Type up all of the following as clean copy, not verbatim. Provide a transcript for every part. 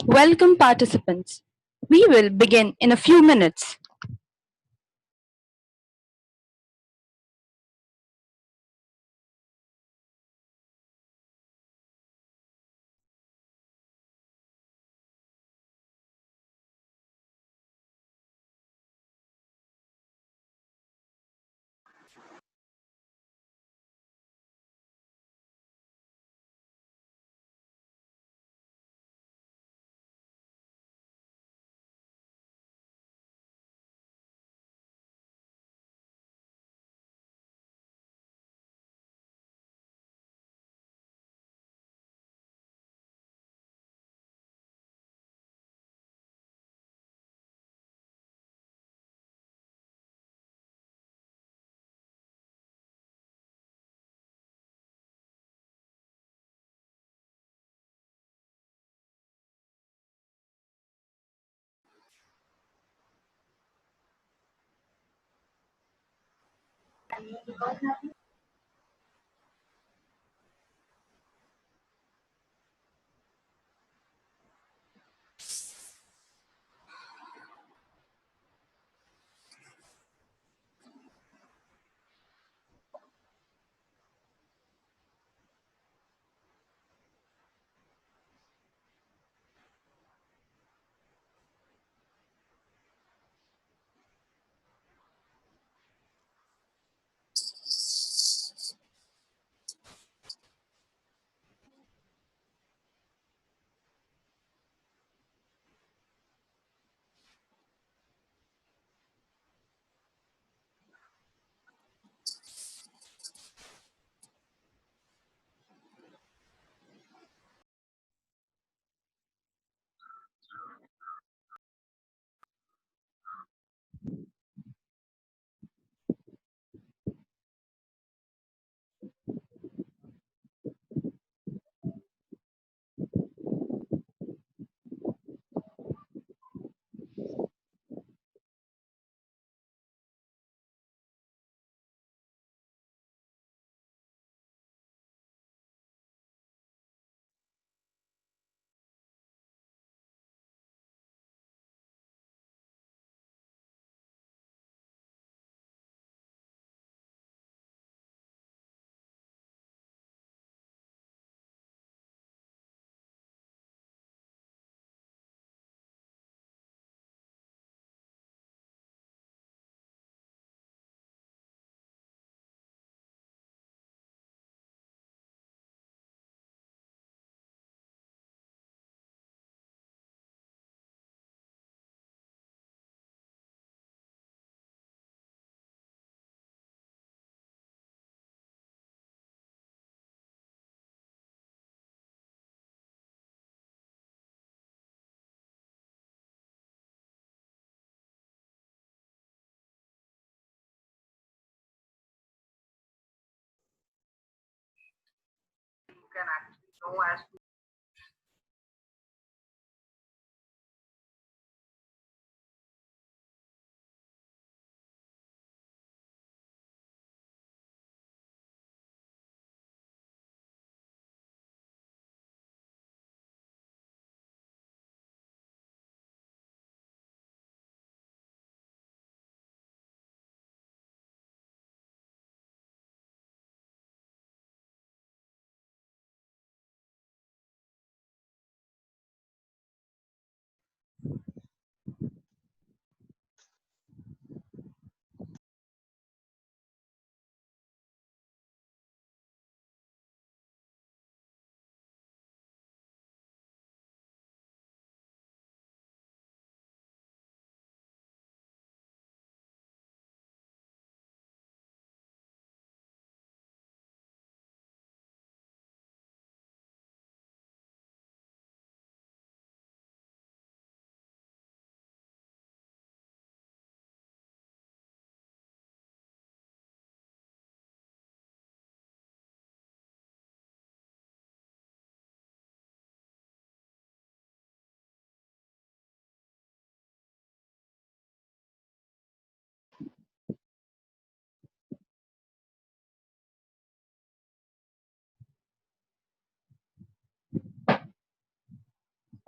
Welcome participants. We will begin in a few minutes.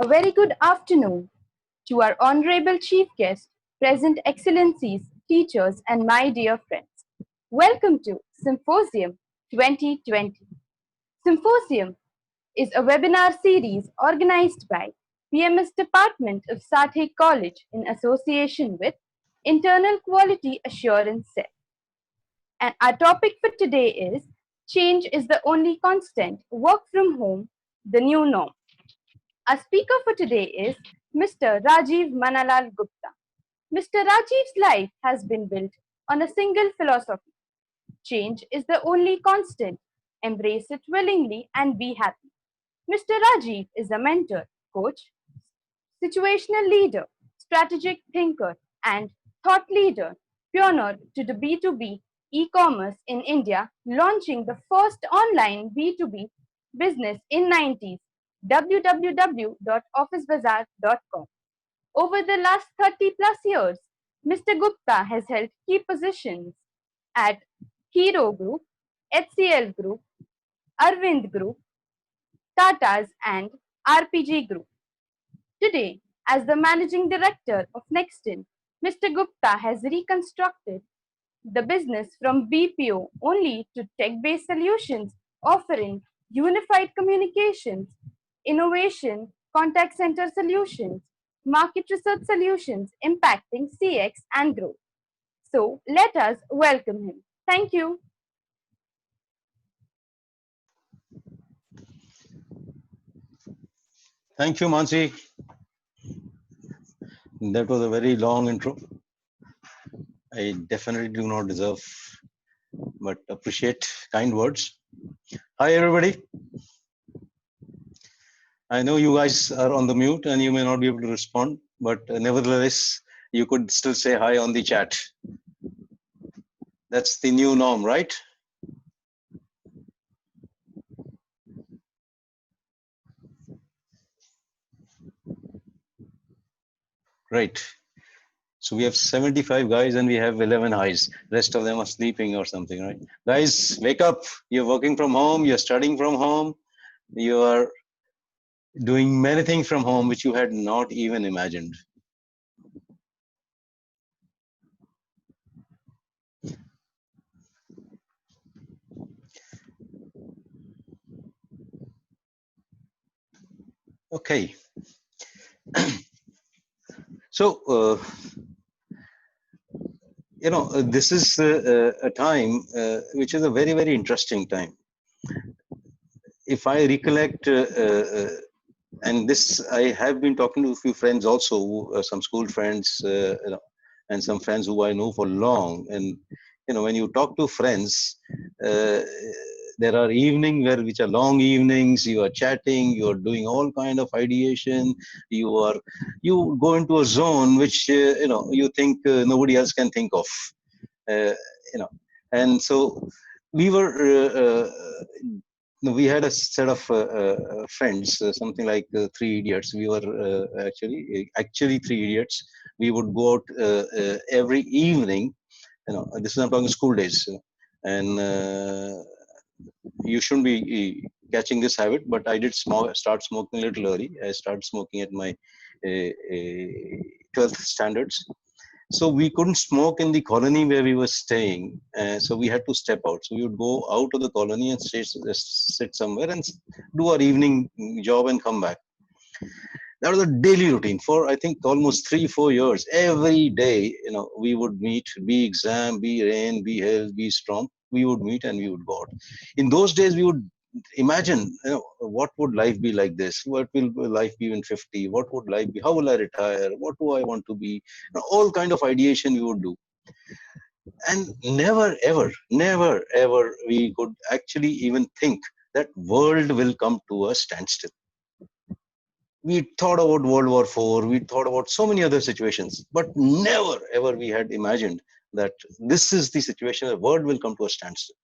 A very good afternoon to our honorable chief guest, present excellencies, teachers, and my dear friends. Welcome to Symposium 2020. Symposium is a webinar series organized by PMS Department of Sathe College in association with Internal Quality Assurance Cell. And our topic for today is Change is the Only Constant, Work from Home, the New Norm. Our speaker for today is Mr. Rajiv Manalal Gupta. Mr. Rajiv's life has been built on a single philosophy. Change is the only constant. Embrace it willingly and be happy. Mr. Rajiv is a mentor, coach, situational leader, strategic thinker, and thought leader, pioneer to the B2B e-commerce in India, launching the first online B2B business in 90s, www.officebazaar.com. Over the last 30 plus years, Mr. Gupta has held key positions at Hero Group, HCL Group, Arvind Group, Tata's, and RPG Group. Today, as the managing director of Nextin, Mr. Gupta has reconstructed the business from BPO only to tech-based solutions offering unified communications, innovation, contact center solutions, market research solutions impacting CX and growth. So let us welcome him. Thank you. Thank you, Mansi. That was a very long intro. I definitely do not deserve, but appreciate kind words. Hi, everybody. I know you guys are on the mute and you may not be able to respond, but nevertheless, you could still say hi on the chat. That's the new norm, right? Great. So we have 75 guys and we have 11 highs. Rest of them are sleeping or something, right? Guys, wake up. You're working from home. You're studying from home. You are doing many things from home which you had not even imagined. Okay. So, this is a time which is a very, very interesting time. If I recollect, and this, I have been talking to a few friends also, some school friends, and some friends who I know for long. And, when you talk to friends, there are evenings which are long evenings, you are chatting, you are doing all kind of ideation, you go into a zone which, you think nobody else can think of, uh, you know, and so we were, we had a set of friends, something like three idiots. We were actually three idiots. We would go out every evening. This is I'm talking school days, and you shouldn't be catching this habit. But I did start smoking a little early. I started smoking at my 12th standards. So we couldn't smoke in the colony where we were staying. So we had to step out. So we would go out of the colony and sit somewhere and do our evening job and come back. That was a daily routine for I think almost 3-4 years. Every day, we would meet, be exam, be rain, be hail, be storm. We would meet and we would go out. In those days, we would imagine, what would life be like this? What will life be in 50? What would life be? How will I retire? What do I want to be? All kind of ideation we would do. And never ever we could actually even think that world will come to a standstill. We thought about World War IV, we thought about so many other situations, but never ever we had imagined that this is the situation, the world will come to a standstill.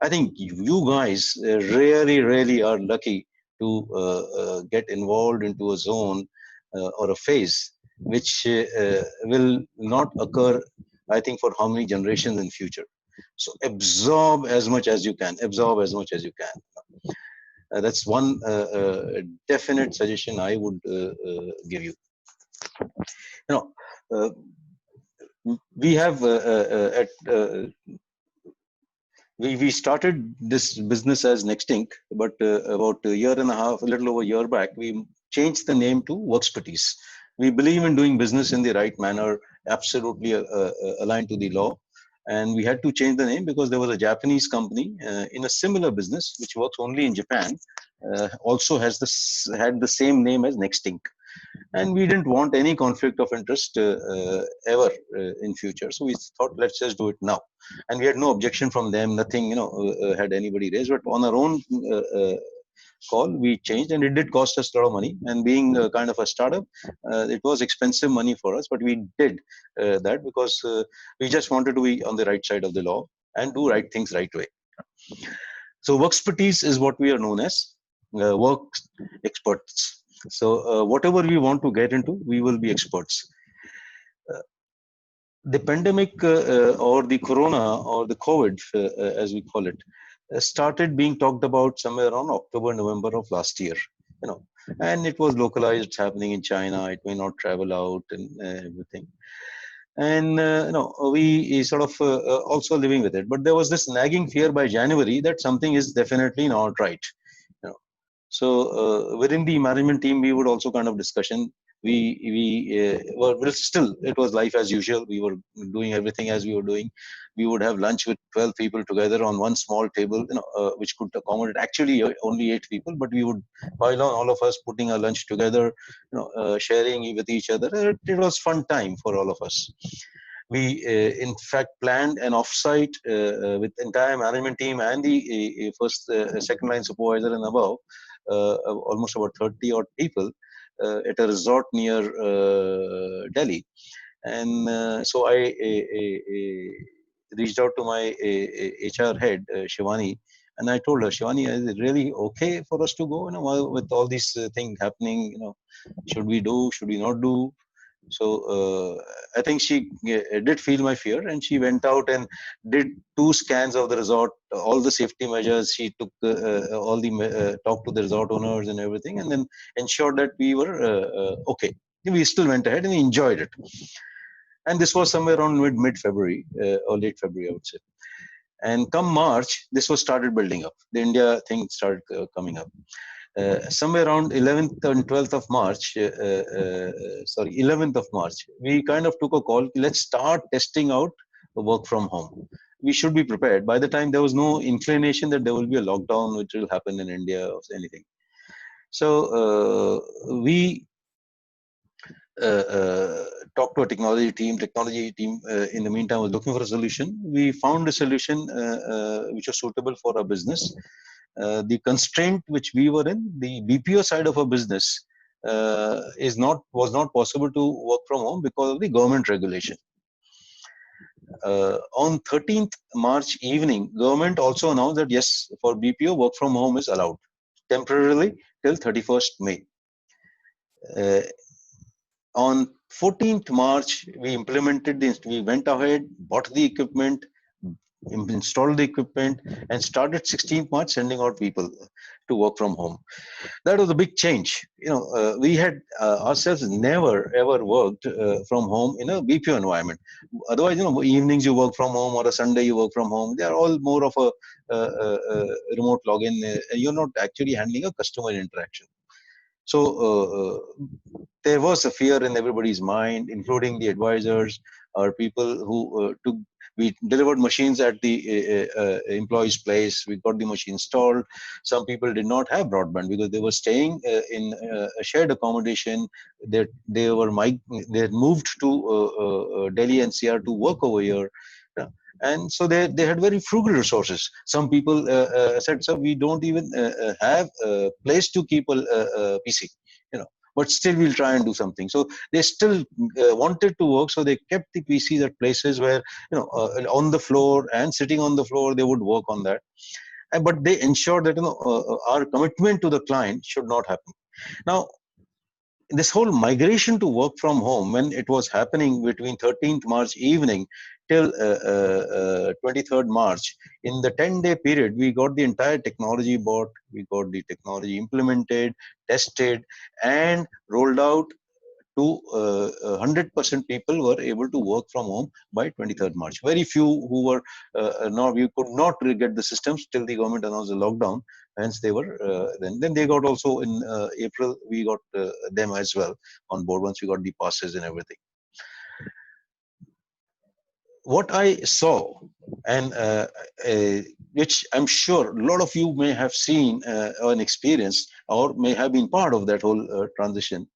I think you guys really are lucky to get involved into a zone or a phase which will not occur, I think, for how many generations in future. So absorb as much as you can, That's one definite suggestion I would give you. You know, uh, we have at we started this business as Nextink, but about a year and a half, a little over a year back, we changed the name to Workspaties. We believe in doing business in the right manner, absolutely aligned to the law. And we had to change the name because there was a Japanese company in a similar business, which works only in Japan, also had the same name as Nextink, and we didn't want any conflict of interest ever in future, so we thought let's just do it now. And we had no objection from them, nothing, had anybody raised, but on our own call we changed, and it did cost us a lot of money, and being kind of a startup, it was expensive money for us, but we did that because we just wanted to be on the right side of the law and do right things right way. So Workspaties is what we are known as, work experts. So whatever we want to get into, we will be experts. Uh, the pandemic or the corona or the COVID, as we call it, started being talked about somewhere around October, November of last year. You know, and it was localized. It's happening in China. It may not travel out and everything. And we sort of also living with it. But there was this nagging fear by January that something is definitely not right. You know, so within the management team, we would also kind of discussion. Well, still it was life as usual. We were doing everything as we were doing. We would have lunch with 12 people together on one small table, which could accommodate actually only 8 people. But we would pile on, all of us putting our lunch together, sharing with each other. It was fun time for all of us. We, in fact, planned an offsite with entire management team and the first, second line supervisor and above, almost about 30 odd people at a resort near Delhi. And so I reached out to my HR head, Shivani, and I told her, Shivani, is it really okay for us to go? With all these things happening, should we do? Should we not do? So I think she did feel my fear, and she went out and did 2 scans of the resort, all the safety measures. She took all the talked to the resort owners and everything, and then ensured that we were okay. We still went ahead and we enjoyed it. And this was somewhere around mid February or late February, I would say. And come March, this was started building up. The India thing started coming up. Somewhere around 11th and 12th of March, 11th of March, we kind of took a call. Let's start testing out work from home. We should be prepared. By the time, there was no inclination that there will be a lockdown which will happen in India or anything. So we talked to a technology team. Technology team, in the meantime, was looking for a solution. We found a solution which was suitable for our business. The constraint which we were in, the BPO side of our business, was not possible to work from home because of the government regulation. On 13th March evening, government also announced that yes, for BPO, work from home is allowed temporarily till 31st May. On 14th March, we went ahead, bought the equipment, installed the equipment, and started 16th March sending out people to work from home. That was a big change. We had ourselves never ever worked from home in a BPO environment. Otherwise, evenings you work from home or a Sunday you work from home. They are all more of a remote login. You're not actually handling a customer interaction. So there was a fear in everybody's mind, including the advisors or people who we delivered machines at the employee's place. We got the machine installed. Some people did not have broadband because they were staying in a shared accommodation. They had moved to Delhi NCR to work over here. And so they had very frugal resources. Some people said, "So we don't even have a place to keep a PC, but still we'll try and do something." So they still wanted to work, so they kept the PCs at places where, on the floor, and sitting on the floor, they would work on that. But they ensured that our commitment to the client should not happen. Now, this whole migration to work from home, when it was happening between 13th March evening till 23rd March. In the 10-day period, we got the entire technology bought, we got the technology implemented, tested, and rolled out to 100% people were able to work from home by 23rd March. Very few who were not, we could not get the systems till the government announced the lockdown. Hence, they were then they got also in April, we got them as well on board once we got the passes and everything. What I saw, and which I'm sure a lot of you may have seen or experienced, or may have been part of that whole transition,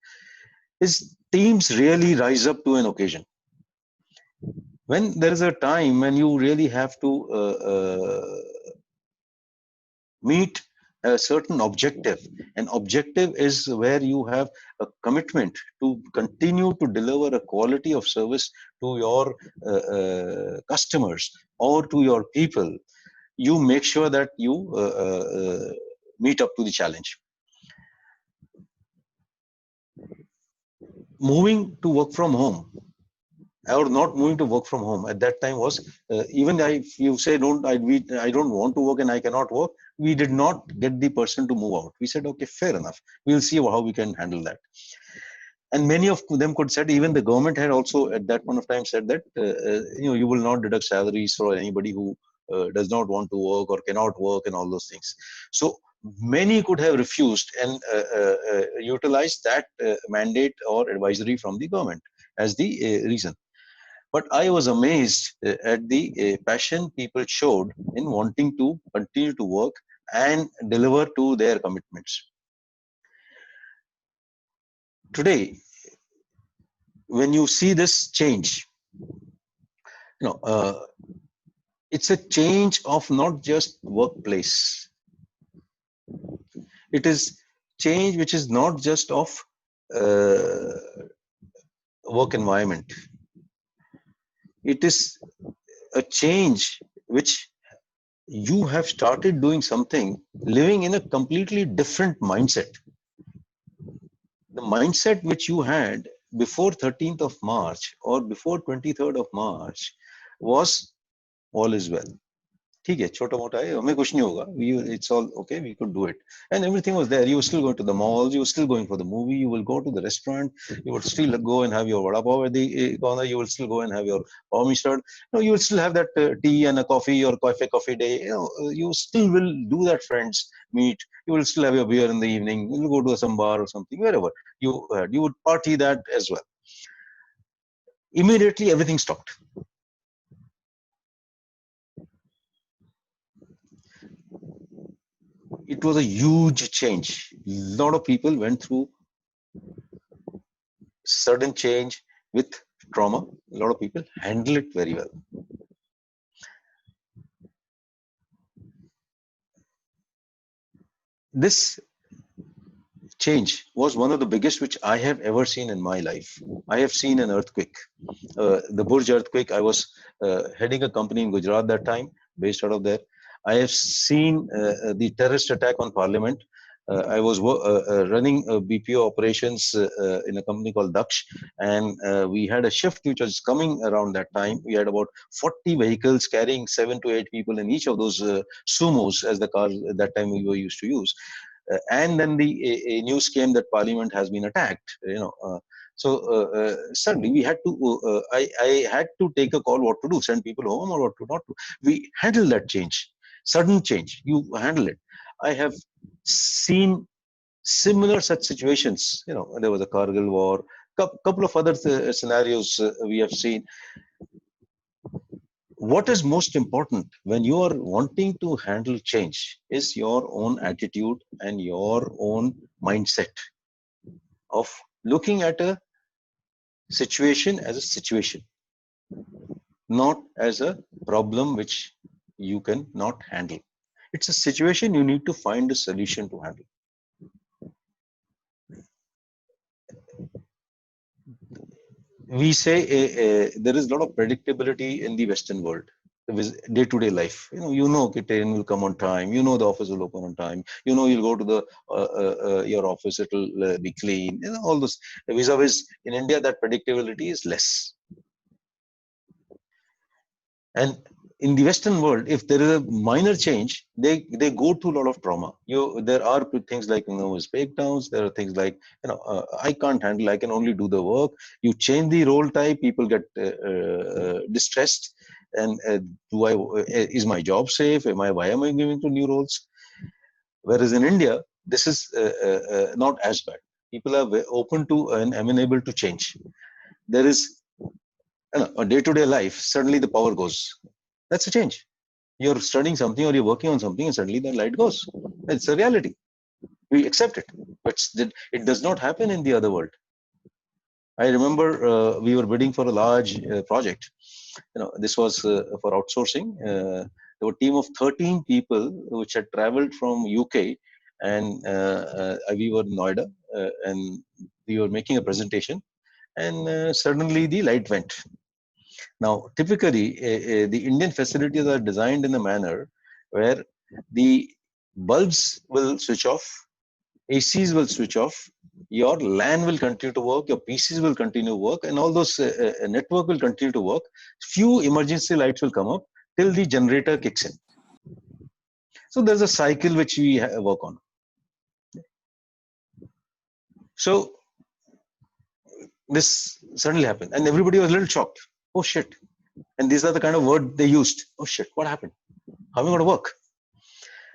is teams really rise up to an occasion. When there is a time when you really have to meet a certain objective, an objective is where you have a commitment to continue to deliver a quality of service to your customers or to your people. You make sure that you meet up to the challenge. Moving to work from home or not moving to work from home at that time was even if you say I don't want to work and I cannot work, we did not get the person to move out. We said, okay, fair enough, we'll see how we can handle that. And many of them could said, even the government had also at that point of time said that you will not deduct salaries for anybody who does not want to work or cannot work and all those things. So many could have refused and utilized that mandate or advisory from the government as the reason. But I was amazed at the passion people showed in wanting to continue to work and deliver to their commitments. Today, when you see this change, it's a change of not just workplace. It is change which is not just of work environment. It is a change which you have started doing something, living in a completely different mindset. The mindset which you had before 13th of March or before 23rd of March was all is well. ठीक है, छोटा मोटा है, हमें कुछ नहीं होगा. It's all okay. We could do it, and everything was there. You were still going to the malls. You were still going for the movie. You will go to the restaurant. You would still go and have your vada pav at the corner. You will still go and have your pav mishad. You will still have that tea and a coffee or coffee day. You still will do that. Friends meet. You will still have your beer in the evening. You will go to some bar or something, wherever you would party that as well. Immediately, everything stopped. It was a huge change. A lot of people went through sudden change with trauma. A lot of people handle it very well. This change was one of the biggest which I have ever seen in my life. I have seen an earthquake, the Burj earthquake. I was heading a company in Gujarat that time, based out of there. I have seen the terrorist attack on Parliament. I was running BPO operations in a company called Daksh, and we had a shift which was coming around that time. We had about 40 vehicles carrying 7 to 8 people in each of those sumos, as the cars at that time we were used to use. And then a news came that Parliament has been attacked. So suddenly we had to. I had to take a call what to do: send people home or what to not do. We handle that change, sudden change. You handle it. I have seen similar such situations. There was a Kargil war, couple of other scenarios we have seen. What is most important when you are wanting to handle change is your own attitude and your own mindset of looking at a situation as a situation, not as a problem which you can not handle. It's a situation you need to find a solution to handle. We say there is a lot of predictability in the Western world, day-to-day life. You know the train will come on time. The office will open on time. You'll go to the your office. It'll be clean. All those. Vis-a-vis in India, that predictability is less. And in the Western world, if there is a minor change, they go through a lot of trauma. There are things like nervous breakdowns. There are things like I can't handle. I can only do the work. You change the role type, people get distressed. And do I? Is my job safe? Why am I giving to new roles? Whereas in India, this is not as bad. People are open to and amenable to change. There is a day-to-day life. Suddenly, the power goes. That's a change. You're studying something or you're working on something, and suddenly the light goes. It's a reality. We accept it, but it does not happen in the other world. I remember we were bidding for a large project. This was for outsourcing. There were a team of 13 people which had traveled from UK, and we were in Noida, and we were making a presentation, and suddenly the light went. Now, typically, the Indian facilities are designed in a manner where the bulbs will switch off, ACs will switch off, your LAN will continue to work, your PCs will continue to work, and all those network will continue to work. Few emergency lights will come up till the generator kicks in. So there's a cycle which we work on. So this suddenly happened, and everybody was a little shocked. Oh shit! And these are the kind of word they used. Oh shit! What happened? How are we going to work?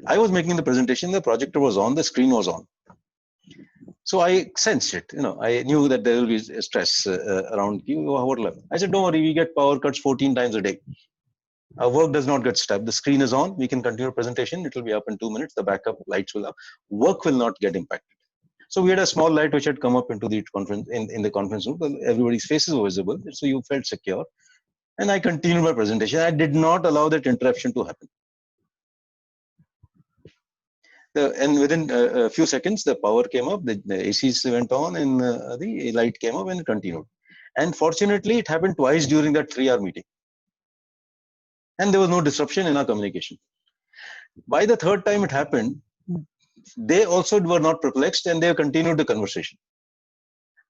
I was making the presentation. The projector was on. The screen was on. So I sensed it. I knew that there will be stress around you. What level? I said, don't worry. We get power cuts 14 times a day. Our work does not get stopped. The screen is on. We can continue presentation. It will be up in 2 minutes. The backup lights will up. Work will not get impacted. So we had a small light which had come up into the conference in the conference room. Everybody's faces were visible, so you felt secure. And I continued my presentation. I did not allow that interruption to happen. And within a few seconds, the power came up, the ACs went on, and the light came up and it continued. And fortunately, it happened twice during that 3-hour meeting. And there was no disruption in our communication. By the third time it happened, they also were not perplexed and they continued the conversation.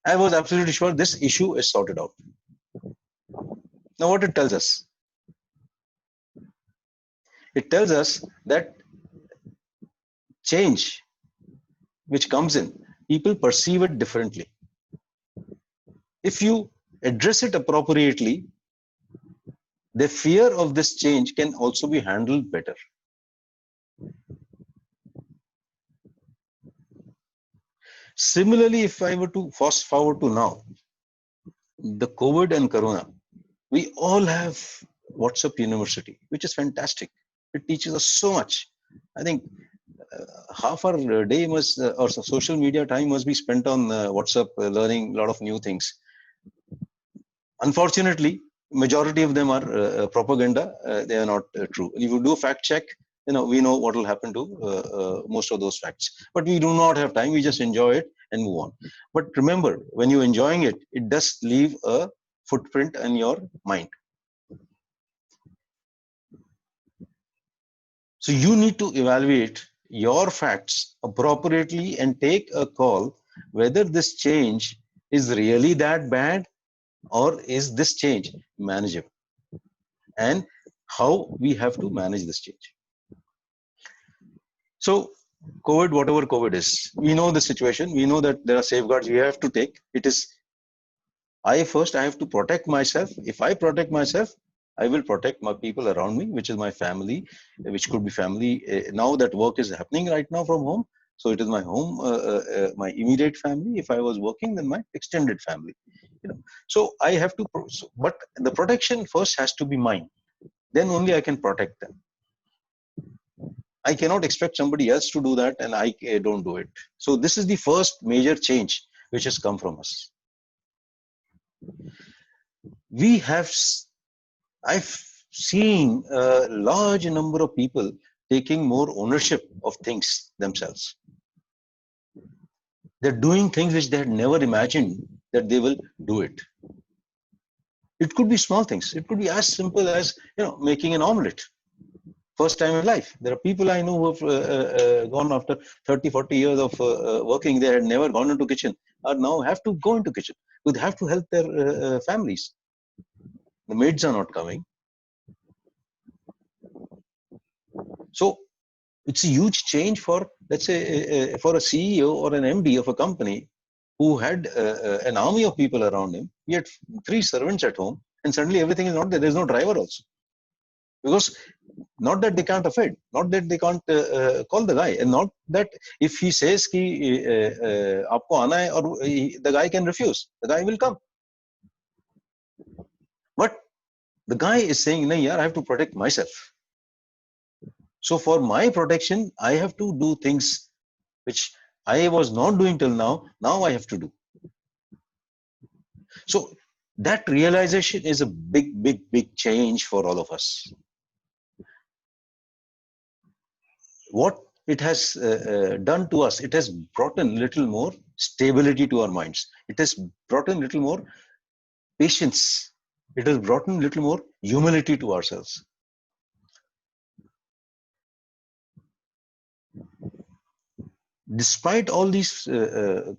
I was absolutely sure this issue is sorted out. Now, what it tells us? It tells us that change which comes in, people perceive it differently. If you address it appropriately, the fear of this change can also be handled better. Similarly, if I were to fast forward to now, the COVID and Corona, we all have WhatsApp University, which is fantastic. It teaches us so much. I think half our day must, or social media time must be spent on WhatsApp, learning a lot of new things. Unfortunately, majority of them are propaganda. They are not true. If you do fact check, we know what will happen to most of those facts. But we do not have time. We just enjoy it and move on. But remember, when you're enjoying it, it does leave a footprint in your mind. So you need to evaluate your facts appropriately and take a call whether this change is really that bad or is this change manageable, and how we have to manage this change. So COVID, whatever COVID is, we know the situation. We know that there are safeguards we have to take. It is I have to protect myself. If I protect myself, I will protect my people around me, which is my family, which could be family. Now that work is happening right now from home, so it is my home, my immediate family. If I was working, then my extended family. So I have to, but the protection first has to be mine. Then only I can protect them. I cannot expect somebody else to do that, and I don't do it. So this is the first major change which has come from us. I've seen a large number of people taking more ownership of things themselves. They're doing things which they had never imagined that they will do it. It could be small things. It could be as simple as making an omelette. First time in life. There are people I know who have gone after 30, 40 years of working. They had never gone into kitchen, or now have to go into kitchen. They have to help their families. The maids are not coming. So it's a huge change for, let's say, for a CEO or an MD of a company who had an army of people around him. He had 3 servants at home, and suddenly everything is not there. There's no driver also. Because not that they can't afford, not that they can't call the guy, and not that if he says ki aapko aana hai, or the guy can refuse, the guy will come. But the guy is saying, nahi yaar, I have to protect myself. So for my protection, I have to do things which I was not doing till now. Now I have to do. So that realization is a big change for all of us. What it has done to us, it has brought a little more stability to our minds. It has brought a little more patience. It has brought a little more humility to ourselves. Despite all these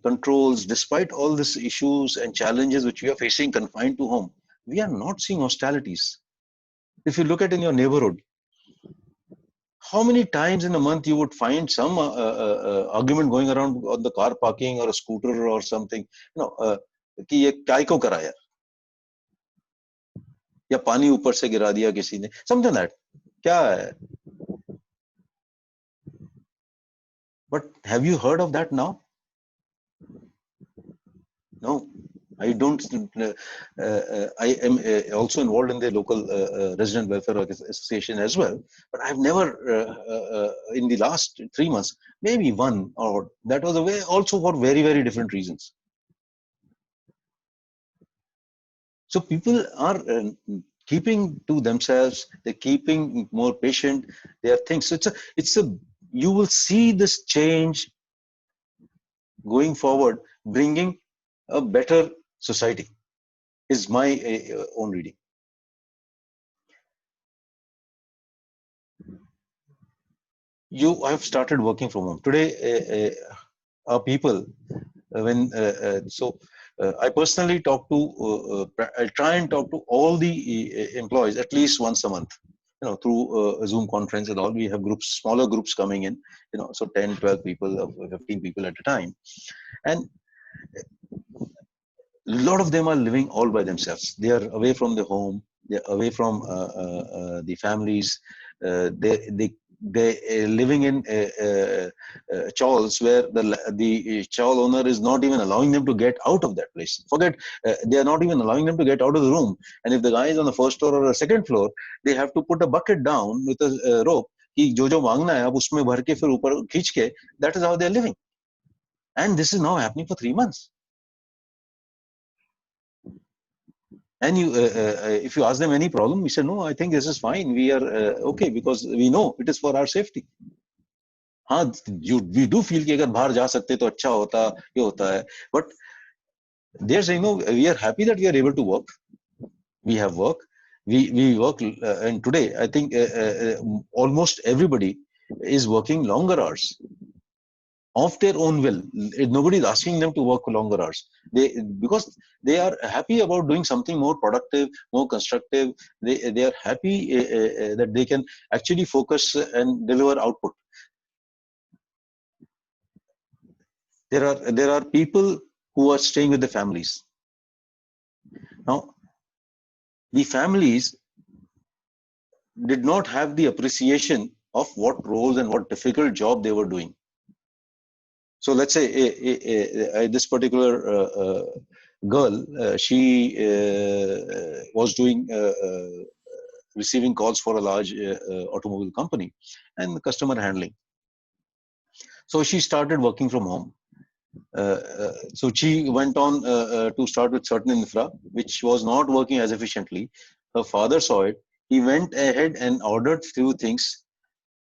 controls, despite all these issues and challenges which we are facing confined to home, we are not seeing hostilities. If you look at in your neighborhood, how many times in a month you would find some argument going around on the car parking or a scooter or something, कि ये काय को करा यार, या पानी ऊपर से गिरा दिया किसी ने, something like that. क्या है? But have you heard of that now? No, I don't. I am also involved in the local resident welfare association as well. But I've never, in the last 3 months, maybe one, or that was a way also for very different reasons. So people are keeping to themselves. They're keeping more patient. They are things. So you will see this change going forward, bringing a better society, is my own reading. I have started working from home today. Our people, when so I personally talk to, I try and talk to all the employees at least once a month, through a Zoom conference and all. We have groups, smaller groups coming in, so 10, 12 people, 15 people at a time, and a lot of them are living all by themselves. They are away from the home. They're away from the families. They living in chawls where the chawl owner is not even allowing them to get out of that place. Forget, they are not even allowing them to get out of the room. And if the guy is on the first floor or a second floor, they have to put a bucket down with a rope. कि जो जो मांगना है अब उसमें भर के फिर ऊपर खींच के. That is how they are living. And this is now happening for 3 months. And if you ask them any problem, we say, no, I think this is fine. We are okay, because we know it is for our safety. हाँ, we do feel कि अगर बाहर जा सकते तो अच्छा होता, ये होता है. But they are saying, no, we are happy that we are able to work. We have work. We work, and today I think almost everybody is working longer hours of their own will. Nobody is asking them to work longer hours. Because they are happy about doing something more productive, more constructive. They are happy that they can actually focus and deliver output. There are people who are staying with the families. Now, the families did not have the appreciation of what roles and what difficult job they were doing. So let's say this particular girl, she was doing receiving calls for a large automobile company and customer handling. So she started working from home. So she went on to start with certain infra, which was not working as efficiently. Her father saw it. He went ahead and ordered few things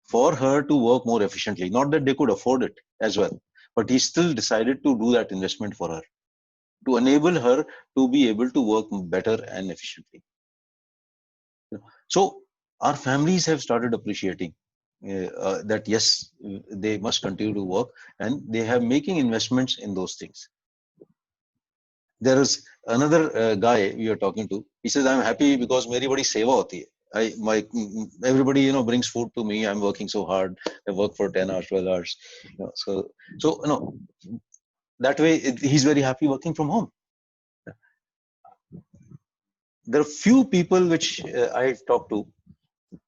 for her to work more efficiently. Not that they could afford it as well, but he still decided to do that investment for her, to enable her to be able to work better and efficiently. So our families have started appreciating that yes, they must continue to work, and they have making investments in those things. There is another guy we are talking to. He says, I'm happy because मेरी बड़ी सेवा होती है. everybody brings food to me. I'm working so hard. I work for 10 hours, 12 hours. That way he's very happy working from home. There are few people which I talk to.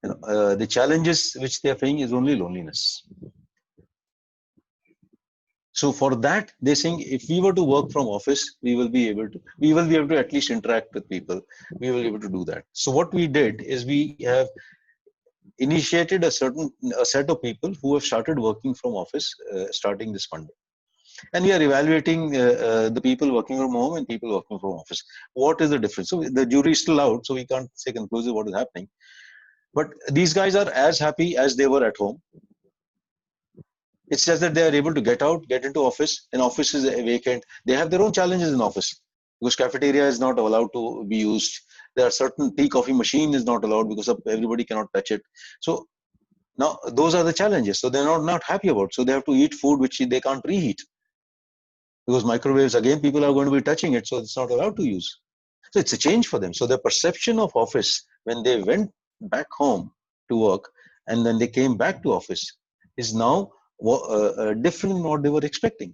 The challenges which they are facing is only loneliness. So for that, they think if we were to work from office, we will be able to at least interact with people. We will be able to do that. So what we did is we have initiated a set of people who have started working from office starting this Monday. And we are evaluating the people working from home and people working from office. What is the difference? So the jury is still out, so we can't say conclusive what is happening. But these guys are as happy as they were at home. It's just that they are able to get out, get into office, and office is vacant. They have their own challenges in office because cafeteria is not allowed to be used. There are certain tea coffee machine is not allowed because everybody cannot touch it. So now those are the challenges. So they're not happy about. So they have to eat food which they can't reheat because microwaves, again, people are going to be touching it. So it's not allowed to use. So it's a change for them. So the perception of office when they went back home to work and then they came back to office is now different than what they were expecting.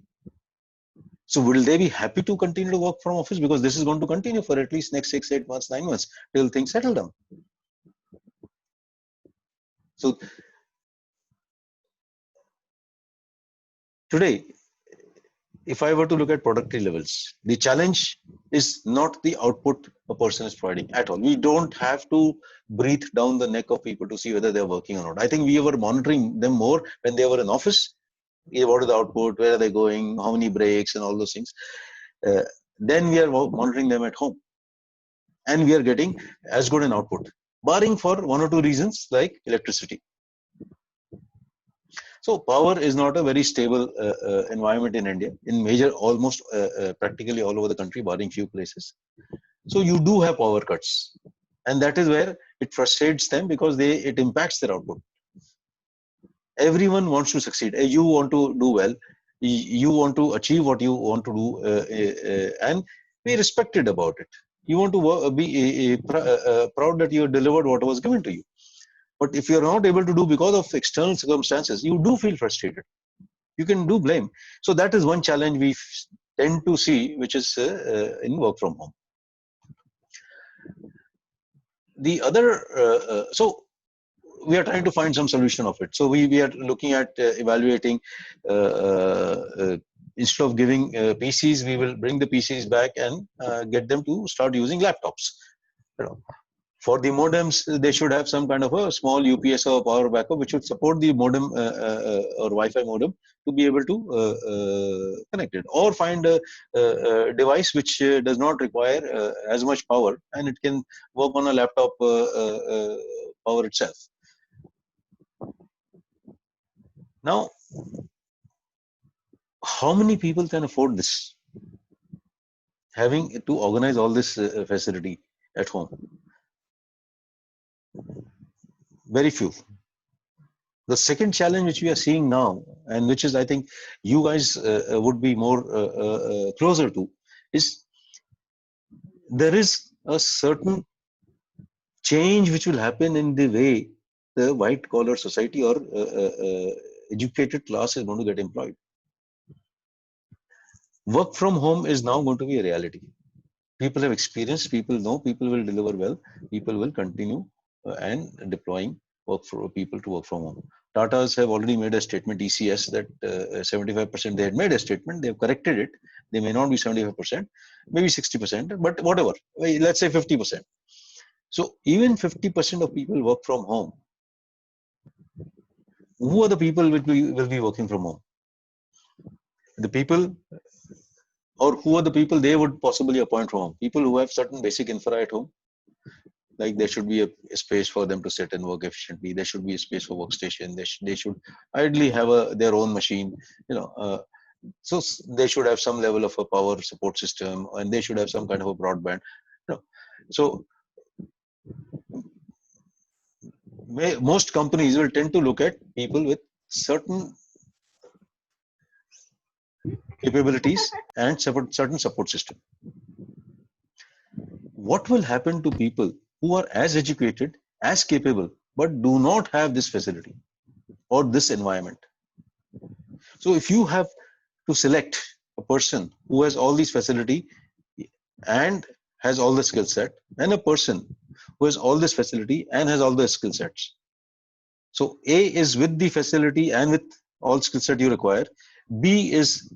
So will they be happy to continue to work from office? Because this is going to continue for at least next 6, 8 months, 9 months till things settle down. So today, if I were to look at productivity levels, the challenge is not the output a person is providing at all. We don't have to breathe down the neck of people to see whether they're working or not. I think we were monitoring them more when they were in office. What is the output? Where are they going? How many breaks and all those things? Then we are monitoring them at home. And we are getting as good an output, barring for one or two reasons like electricity. So power is not a very stable environment in India, in major, almost practically all over the country, barring few places. So you do have power cuts. And that is where it frustrates them because it impacts their output. Everyone wants to succeed. You want to do well. You want to achieve what you want to do and be respected about it. You want to be proud that you have delivered what was given to you. But if you're not able to do because of external circumstances, you do feel frustrated. You can do blame. So that is one challenge we tend to see, which is in work from home. The other, so we are trying to find some solution of it. So we are looking at evaluating, instead of giving PCs, we will bring the PCs back and get them to start using laptops. For the modems, they should have some kind of a small UPS or power backup, which would support the modem or Wi-Fi modem to be able to connect it, or find a device which does not require as much power and it can work on a laptop power itself. Now, how many people can afford this? Having to organize all this facility at home? Very few. The second challenge which we are seeing now, and which is I think you guys would be more closer to, is there is a certain change which will happen in the way the white collar society or educated class is going to get employed. Work from home is now going to be a reality. People have experienced, people know, people will deliver well, people will continue and deploying work for people to work from home. Tatas have already made a statement, TCS, that 75%, they had made a statement, they have corrected it. They may not be 75%, maybe 60%, but whatever, let's say 50%. So even 50% of people work from home. Who are the people which will be working from home? The people, or who are the people they would possibly appoint from home? People who have certain basic infra at home. Like there should be a space for them to sit and work efficiently. There should be a space for workstation. They should ideally have their own machine. So they should have some level of a power support system, and they should have some kind of a broadband. So most companies will tend to look at people with certain capabilities and certain support system. What will happen to people who are as educated as capable, but do not have this facility or this environment. So if you have to select a person who has all these facility and has all the skill set, and a person who has all this facility and has all the skill sets. So A is with the facility and with all skill set you require. B is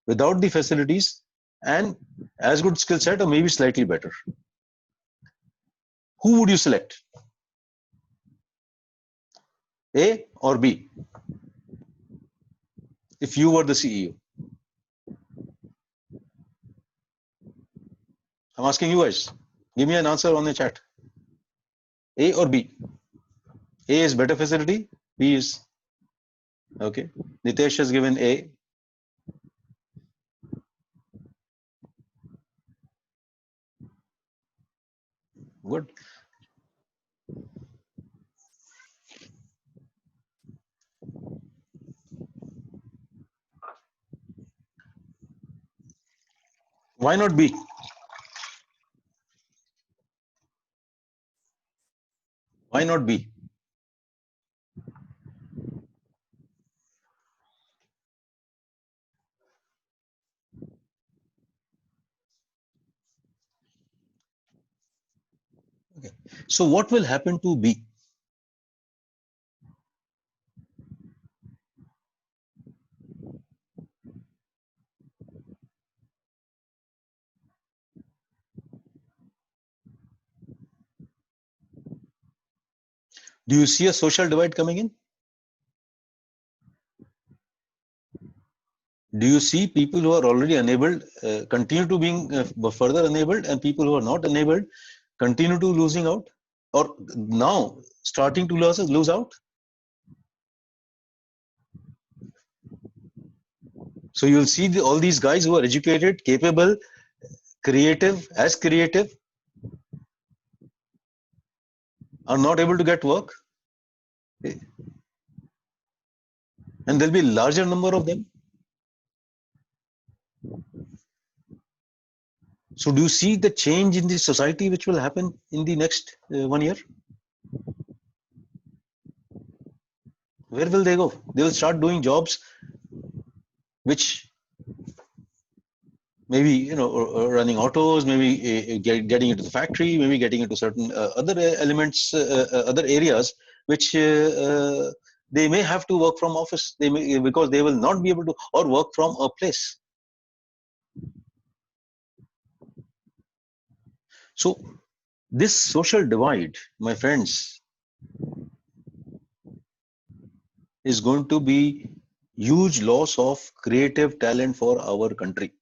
without the facilities and as good skill set or maybe slightly better. Who would you select? A or B? If you were the CEO. I'm asking you guys. Give me an answer on the chat. A or B? A is better facility. B is okay. Nitesh has given A. Good. Why not B? Why not B? Okay. So what will happen to B? Do you see a social divide coming in? Do you see people who are already enabled continue to being further enabled, and people who are not enabled continue to losing out, or now starting to lose out? So you'll see all these guys who are educated, capable, creative are not able to get work, and there'll be a larger number of them. So do you see the change in the society which will happen in the next 1 year? Where will they go? They will start doing jobs which maybe running autos, maybe getting into the factory, maybe getting into certain other elements, other areas which they may have to work from office. They may, because they will not be able to, or work from a place. So this social divide, my friends, is going to be huge loss of creative talent for our country,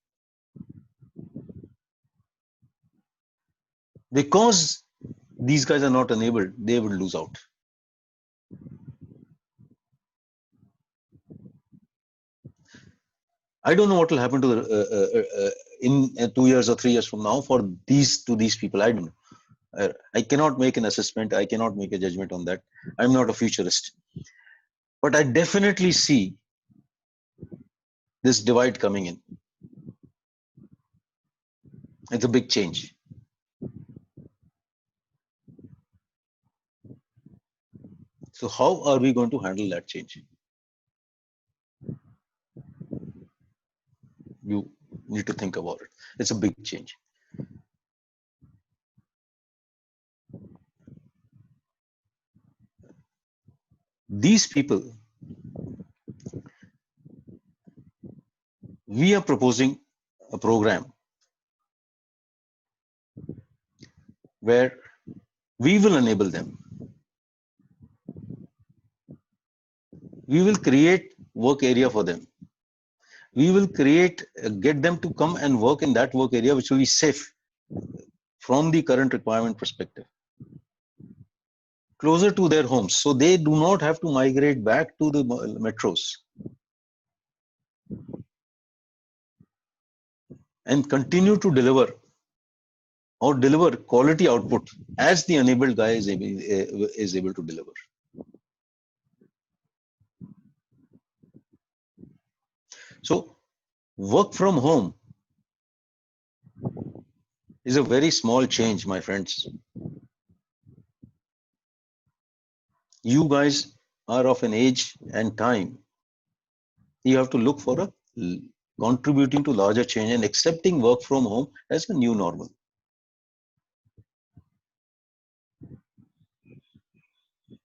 because these guys are not enabled. They will lose out. I don't know what will happen to the, in 2 years or 3 years from now for these people. I don't know. I cannot make an assessment. I cannot make a judgment on that. I'm not a futurist, but I definitely see this divide coming in. It's a big change. So how are we going to handle that change? You need to think about it. It's a big change. These people, we are proposing a program where we will enable them. We will create work area for them. We will get them to come and work in that work area which will be safe from the current requirement perspective, closer to their homes, so they do not have to migrate back to the metros, and continue to deliver quality output as the enabled guy is able to deliver. So work from home is a very small change, my friends. You guys are of an age and time. You have to look for a contributing to larger change and accepting work from home as a new normal.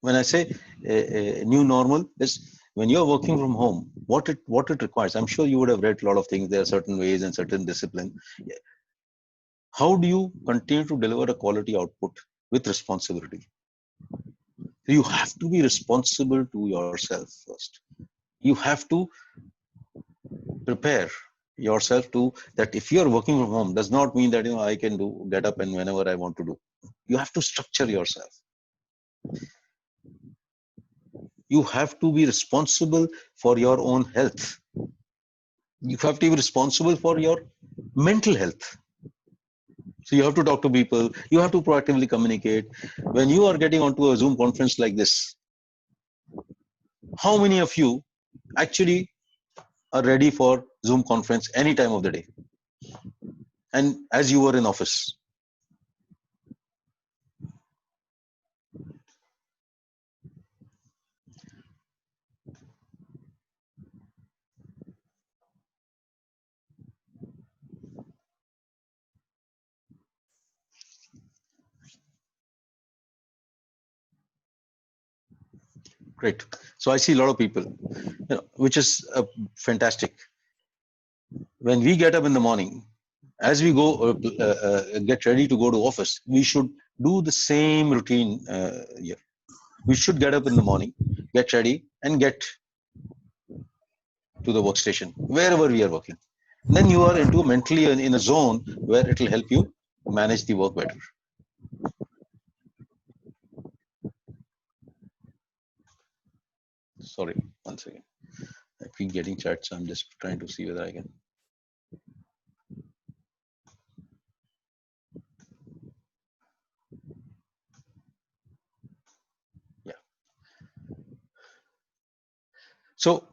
When I say a new normal is when you're working from home, what it requires. I'm sure you would have read a lot of things. There are certain ways and certain discipline. How do you continue to deliver a quality output with responsibility? You have to be responsible to yourself first. You have to prepare yourself to that. If you're working from home, does not mean that I can get up and whenever I want to do. You have to structure yourself. You have to be responsible for your own health. You have to be responsible for your mental health. So you have to talk to people. You have to proactively communicate. When you are getting onto a Zoom conference like this, how many of you actually are ready for Zoom conference any time of the day? And as you were in office, great. So I see a lot of people, which is fantastic. When we get up in the morning, as we go get ready to go to office, we should do the same routine here. We should get up in the morning, get ready, and get to the workstation wherever we are working. Then you are into mentally in a zone where it will help you manage the work better. Sorry, once again. I keep getting chats, so I'm just trying to see whether I can. Yeah. So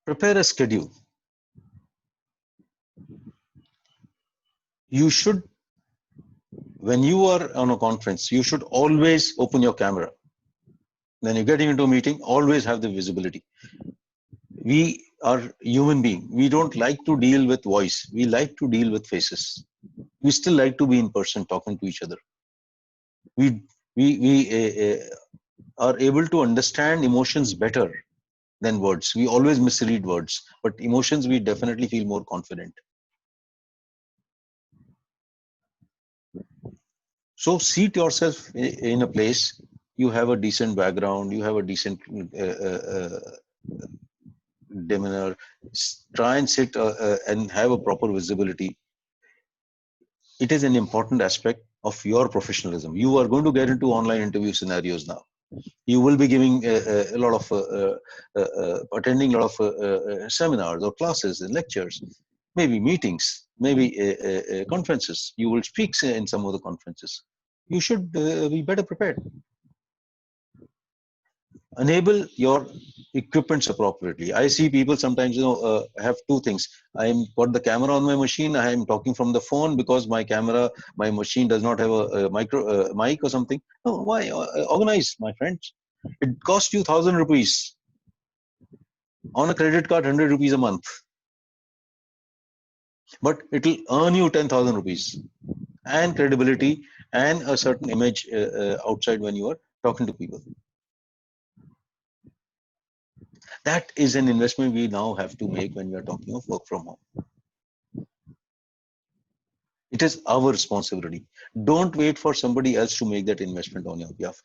prepare a schedule. You should, when you are on a conference, you should always open your camera. When you're getting into a meeting, always have the visibility. We are human beings. We don't like to deal with voice. We like to deal with faces. We still like to be in person talking to each other. We are able to understand emotions better than words. We always misread words, but emotions we definitely feel more confident. So seat yourself in a place. You have a decent background. You have a decent demeanor. Try and sit and have a proper visibility. It is an important aspect of your professionalism. You are going to get into online interview scenarios now. You will be giving a lot of attending a lot of seminars or classes and lectures, maybe meetings, maybe conferences. You will speak in some of the conferences. You should be better prepared. Enable your equipments appropriately. I see people sometimes, have two things. I'm got the camera on my machine. I am talking from the phone because my machine does not have a mic or something. No, why? Organize, my friends. It costs you 1,000 rupees on a credit card, 100 rupees a month, but it will earn you 10,000 rupees and credibility and a certain image outside when you are talking to people. That is an investment we now have to make when we are talking of work from home. It is our responsibility. Don't wait for somebody else to make that investment on your behalf.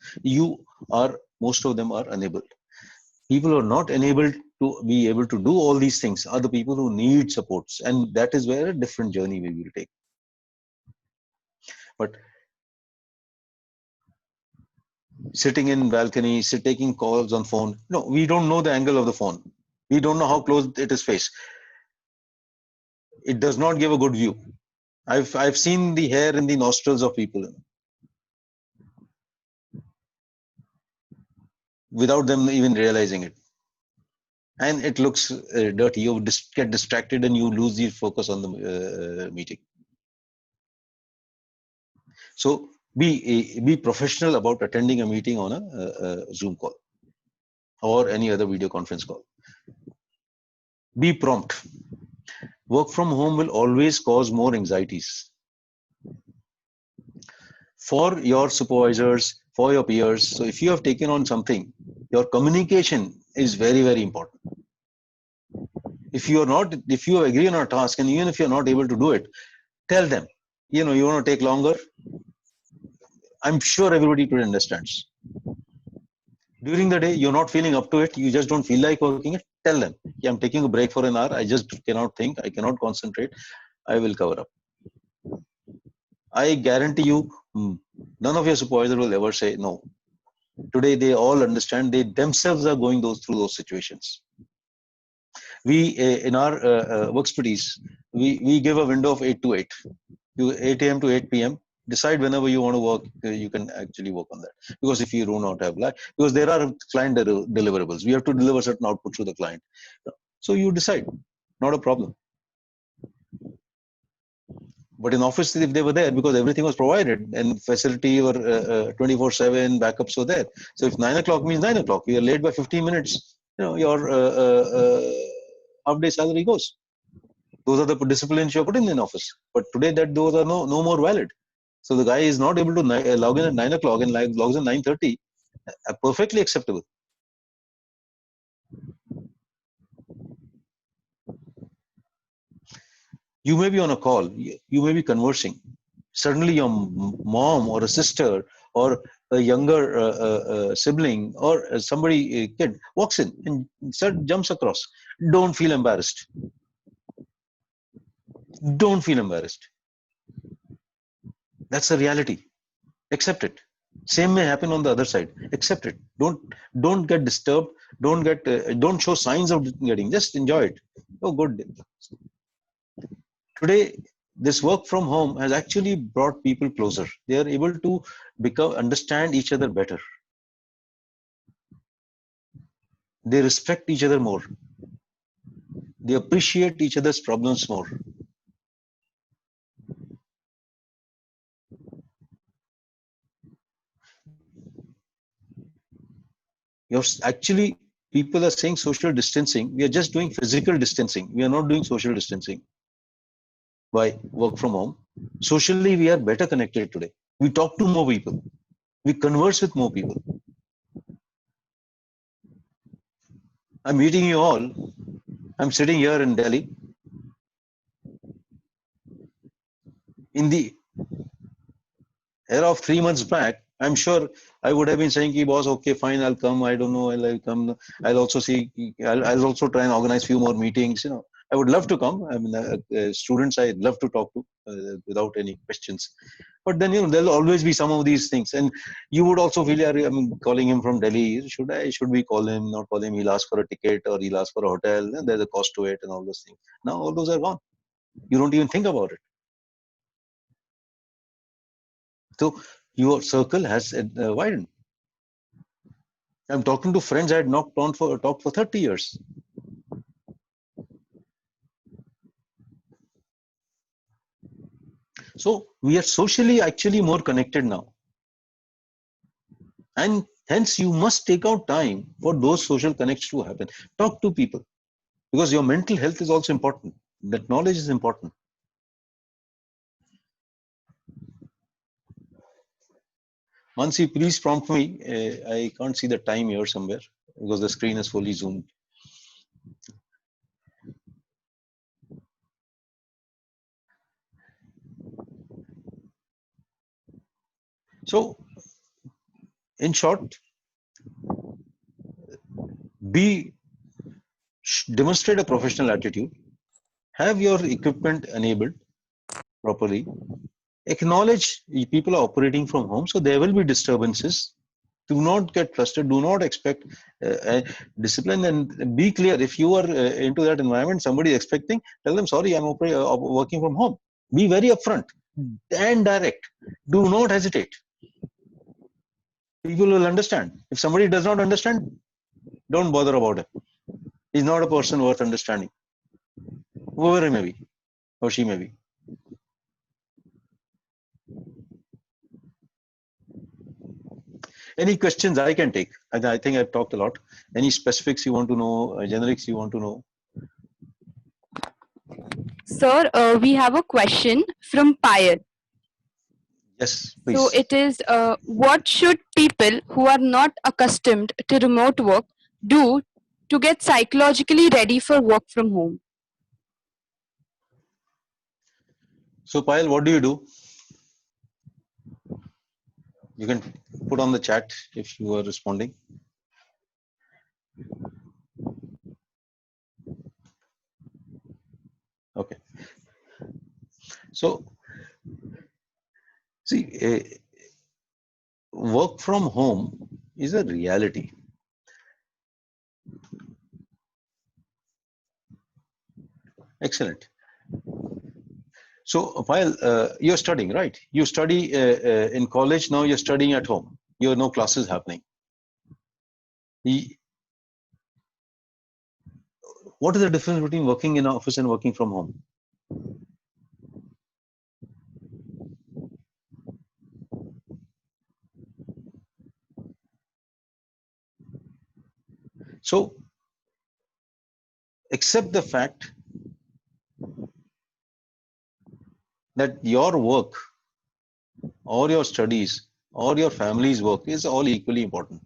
Most of them are enabled. People who are not enabled to be able to do all these things are the people who need supports. And that is where a different journey we will take. But sitting in balcony, taking calls on phone. No, we don't know the angle of the phone. We don't know how close it is faced. It does not give a good view. I've seen the hair in the nostrils of people without them even realizing it, and it looks dirty. You get distracted and you lose the focus on the meeting. So Be professional about attending a meeting on a Zoom call or any other video conference call. Be prompt. Work from home will always cause more anxieties for your supervisors, for your peers. So if you have taken on something, your communication is very, very important. If you agree on a task, and even if you're not able to do it, tell them, you know, you want to take longer. I'm sure everybody today understands. During the day, you're not feeling up to it. You just don't feel like working it. Tell them, yeah, I'm taking a break for an hour. I just cannot think. I cannot concentrate. I will cover up. I guarantee you, none of your supervisor will ever say no. Today, they all understand. They themselves are going through those situations. We in our work expertise, we give a window of 8 to 8. 8 a.m. to 8 p.m. Decide whenever you want to work, you can actually work on that. Because if you do not have because there are client deliverables, we have to deliver certain output to the client. So you decide, not a problem. But in office, if they were there, because everything was provided and facility were 24/7 backups were there. So if 9 o'clock means 9 o'clock, you are late by 15 minutes, you know, your half day salary goes. Those are the disciplines you're putting in office. But today that those are no more valid. So the guy is not able to log in at 9 o'clock and logs in 9:30. Perfectly acceptable. You may be on a call. You may be conversing. Suddenly your mom or a sister or a younger sibling or somebody a kid walks in and jumps across. Don't feel embarrassed. Don't feel embarrassed. That's the reality. Accept it. Same may happen on the other side. Accept it. Don't get disturbed. Don't show signs of getting. Just enjoy it. Oh, good. Today, this work from home has actually brought people closer. They are able to understand each other better. They respect each other more. They appreciate each other's problems more. Actually, people are saying social distancing. We are just doing physical distancing. We are not doing social distancing by work from home. Socially, we are better connected today. We talk to more people. We converse with more people. I'm meeting you all. I'm sitting here in Delhi. In the era of 3 months back, I'm sure I would have been saying, boss, okay, fine, I'll come. I don't know, I'll come. I'll also see, I'll also try and organize few more meetings. You know, I would love to come. I mean, students, I'd love to talk to without any questions. But then, you know, there'll always be some of these things. And you would also feel, I mean, calling him from Delhi, should we call him, not call him? He'll ask for a ticket or he'll ask for a hotel. And there's a cost to it and all those things. Now, all those are gone. You don't even think about it. So your circle has widened. I'm talking to friends I had not talked for 30 years. So we are socially actually more connected now. And hence you must take out time for those social connects to happen. Talk to people because your mental health is also important. That knowledge is important. Mansi, please prompt me. I can't see the time here somewhere because the screen is fully zoomed. So, in short, demonstrate a professional attitude, have your equipment enabled properly, acknowledge people are operating from home, so there will be disturbances. Do not get frustrated. Do not expect discipline, and be clear. If you are into that environment, somebody is expecting, tell them, sorry, I'm working from home. Be very upfront and direct. Do not hesitate. People will understand. If somebody does not understand, don't bother about it. He's not a person worth understanding, whoever he may be or she may be. Any questions I can take? I think I've talked a lot. Any specifics you want to know, generics you want to know? Sir, we have a question from Payal. Yes, So please. it is, what should people who are not accustomed to remote work do to get psychologically ready for work from home? So Payal, what do you do? You can put on the chat if you are responding. Okay. So see, work from home is a reality. Excellent. So while you're studying, right? You study in college, now you're studying at home. You have no classes happening. What is the difference between working in an office and working from home? So accept the fact that your work or your studies or your family's work is all equally important.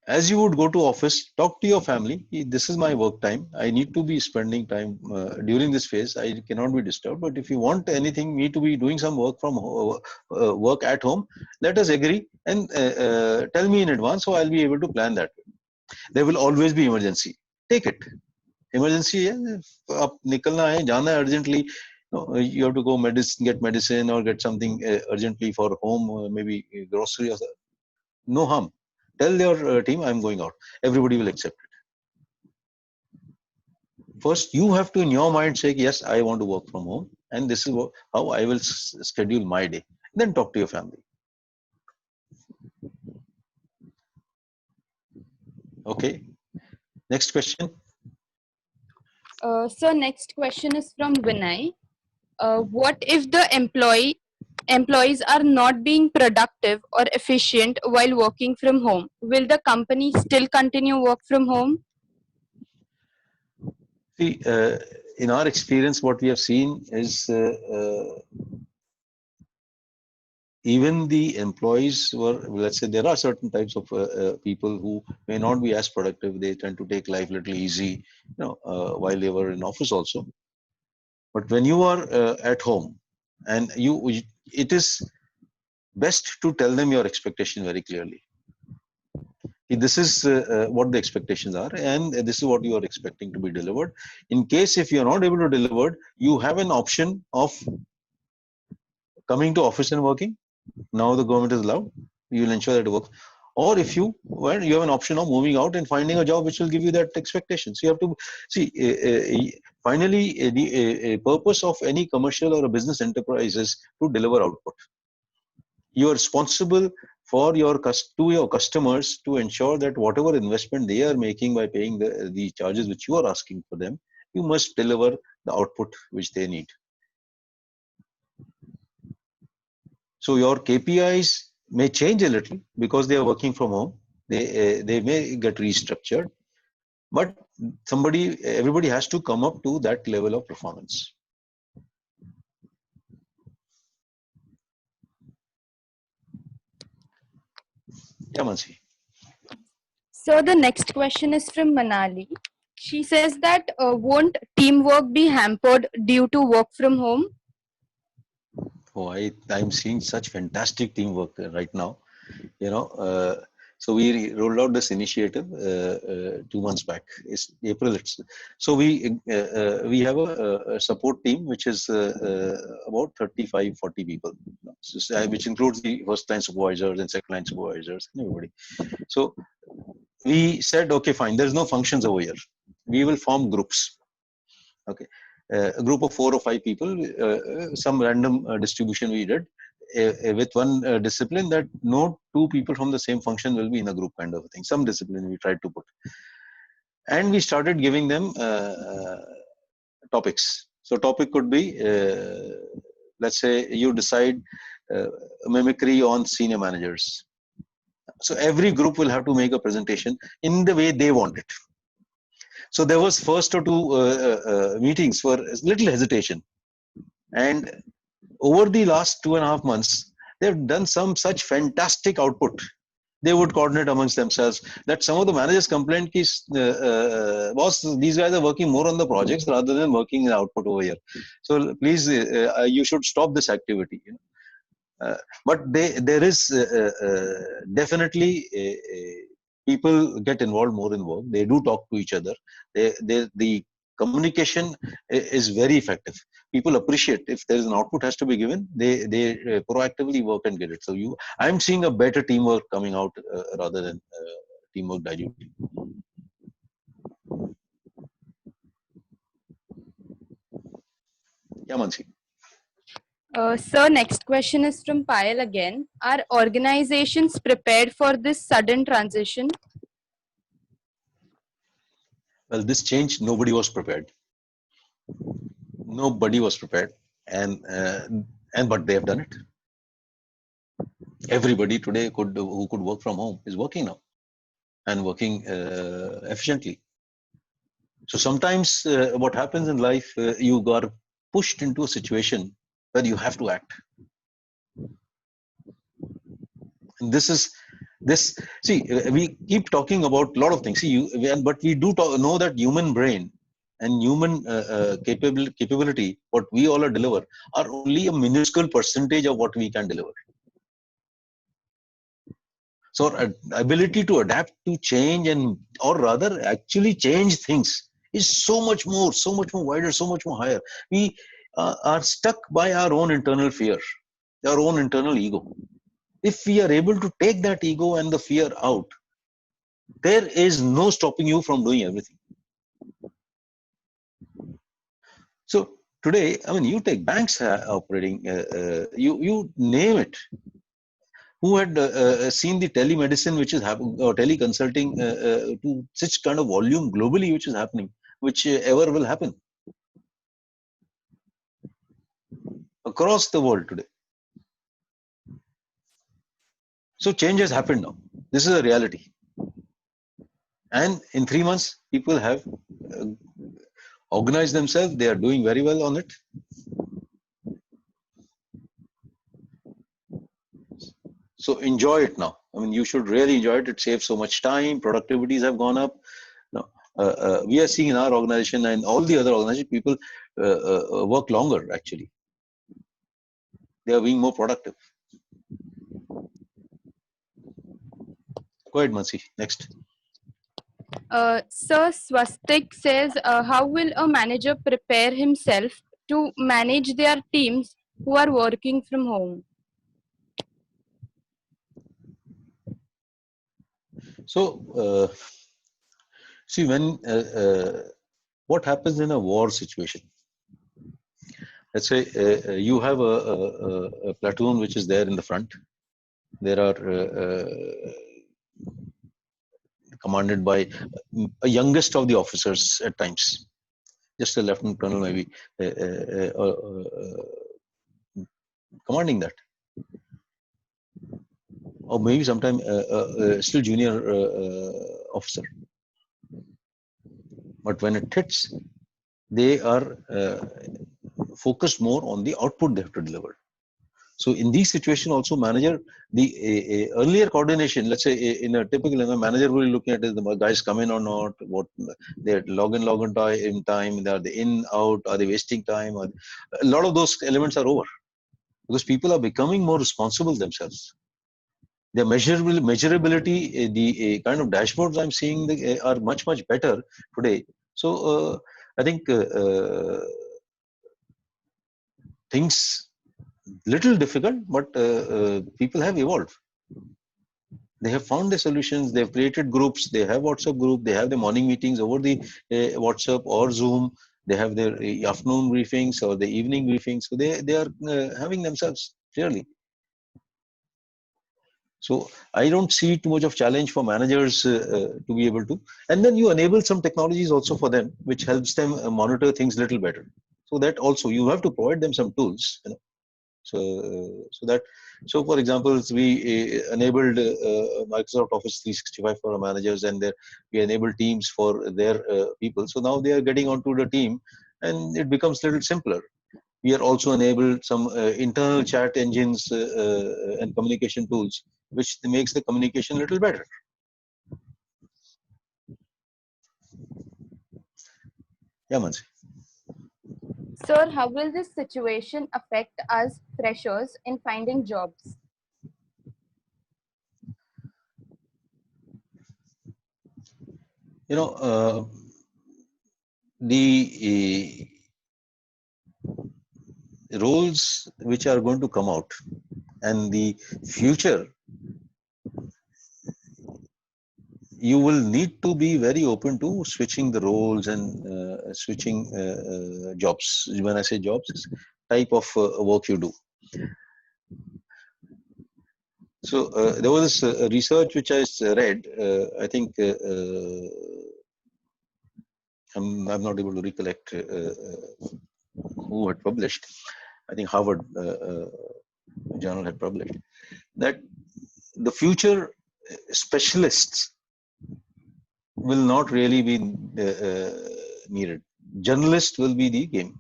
As you would go to office, talk to your family. This is my work time. I need to be spending time during this phase. I cannot be disturbed. But if you want anything, me to be doing some work from work at home, let us agree and tell me in advance, so I'll be able to plan that. There will always be emergency. Take it. Emergency है, अब निकलना है, जाना है urgently. No, you have to go get medicine or get something urgently for home, maybe grocery or so. No harm. Tell your team I'm going out. Everybody will accept it. First, you have to in your mind say, yes, I want to work from home, and this is how I will schedule my day. Then talk to your family. Okay. Next question. So next question is from Vinay. What if the employees are not being productive or efficient while working from home? Will the company still continue work from home? See, in our experience, what we have seen is even the employees were, let's say, there are certain types of people who may not be as productive. They tend to take life a little easy, while they were in office also. But when you are at home, and it is best to tell them your expectation very clearly. This is what the expectations are, and this is what you are expecting to be delivered. In case if you are not able to deliver, you have an option of coming to office and working. Now the government is allowed. You will ensure that it works. Or if you have an option of moving out and finding a job which will give you that expectation. So you have to see. Finally, the purpose of any commercial or a business enterprise is to deliver output. You are responsible for your customers to ensure that whatever investment they are making by paying the charges which you are asking for them, you must deliver the output which they need. So your KPIs may change a little because they are working from home. They may get restructured, but everybody has to come up to that level of performance. Yeah, Mansi. So the next question is from Manali. She says that won't teamwork be hampered due to work from home? Oh, I'm seeing such fantastic teamwork right now. So we rolled out this initiative 2 months back. It's April. So we have a support team which is about 35-40 people, which includes the first line supervisors and second line supervisors and everybody. So we said, okay, fine. There's no functions over here. We will form groups. Okay, a group of 4 or 5 people. Some random distribution we did. With one discipline that no 2 people from the same function will be in a group, kind of a thing. Some discipline we tried to put, and we started giving them topics. So topic could be, let's say you decide mimicry on senior managers. So every group will have to make a presentation in the way they want it. So there was first or two meetings for little hesitation, and over the last 2.5 months, they've done some such fantastic output. They would coordinate amongst themselves. That some of the managers complained, boss, these guys are working more on the projects rather than working in output over here. So please, you should stop this activity. But there is definitely people get involved more in work. They do talk to each other. The communication is very effective. People appreciate if there is an output has to be given. They proactively work and get it. So I'm seeing a better teamwork coming out rather than teamwork diluting. Yeah, Mansi. Sir, next question is from Payal again. Are organizations prepared for this sudden transition? Well, this change, nobody was prepared. Nobody was prepared, and but they have done it. Everybody today who could work from home is working now, and working efficiently. So sometimes what happens in life, you got pushed into a situation where you have to act. And we keep talking about a lot of things. But we do know that human brain and human capability, what we all are deliver, are only a minuscule percentage of what we can deliver. So our ability to adapt to change, or rather actually change things, is so much more wider, so much more higher. We are stuck by our own internal fear, our own internal ego. If we are able to take that ego and the fear out, there is no stopping you from doing everything. So today, I mean, you take banks operating, you name it. Who had seen the telemedicine which is happening, or teleconsulting to such kind of volume globally, which is happening, which ever will happen across the world today. So change has happened now. This is a reality. And in 3 months, people have organized themselves. They are doing very well on it. So enjoy it now. I mean, you should really enjoy it. It saves so much time. Productivities have gone up. Now, we are seeing in our organization and all the other organizations, people work longer, actually. They are being more productive. Go ahead, Mansi. Next. Sir, Swastik says, how will a manager prepare himself to manage their teams who are working from home? So, see, what happens in a war situation? Let's say you have a platoon which is there in the front. There are commanded by a youngest of the officers at times, just a lieutenant colonel maybe commanding that, or maybe sometime still junior officer. But when it hits, they are focused more on the output they have to deliver. So in these situations, also manager, the earlier coordination, let's say in a typical manager will be looking at the guys come in or not, what their log in time, are they in, out, are they wasting time? A lot of those elements are over because people are becoming more responsible themselves. The measurability, the kind of dashboards I'm seeing are much better today. So I think things little difficult, but people have evolved. They have found the solutions. They have created groups. They have WhatsApp group. They have the morning meetings over the WhatsApp or Zoom. They have their afternoon briefings or the evening briefings. So they are having themselves clearly. So I don't see too much of challenge for managers to be able to. And then you enable some technologies also for them, which helps them monitor things little better. So that also you have to provide them some tools. So for example, we enabled Microsoft Office 365 for our managers, and we enabled Teams for their people. So now they are getting onto the team, and it becomes a little simpler. We are also enabled some internal chat engines and communication tools, which makes the communication a little better. Yeah, Mansi. Sir, how will this situation affect us freshers in finding jobs? You know, the roles which are going to come out and the future, you will need to be very open to switching the roles and switching jobs. When I say jobs, it's type of work you do. So there was this research which I read. I think I'm not able to recollect who had published. I think Harvard Journal had published that the future specialists will not really be needed. Journalist will be the game.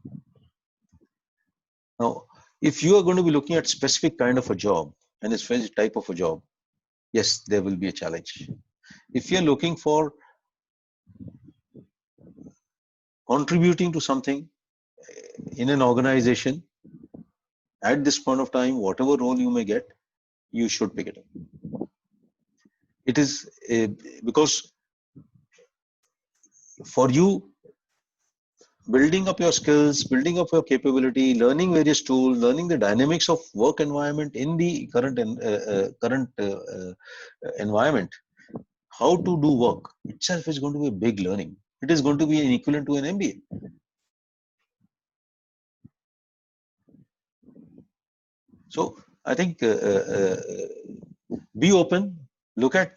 Now, if you are going to be looking at specific kind of a job and a specific type of a job, yes, there will be a challenge. If you're looking for contributing to something in an organization at this point of time, whatever role you may get, you should pick it up. It is because for you, building up your skills, building up your capability, learning various tools, learning the dynamics of work environment in the current environment, how to do work itself is going to be a big learning. It is going to be an equivalent to an MBA. So I think be open, look at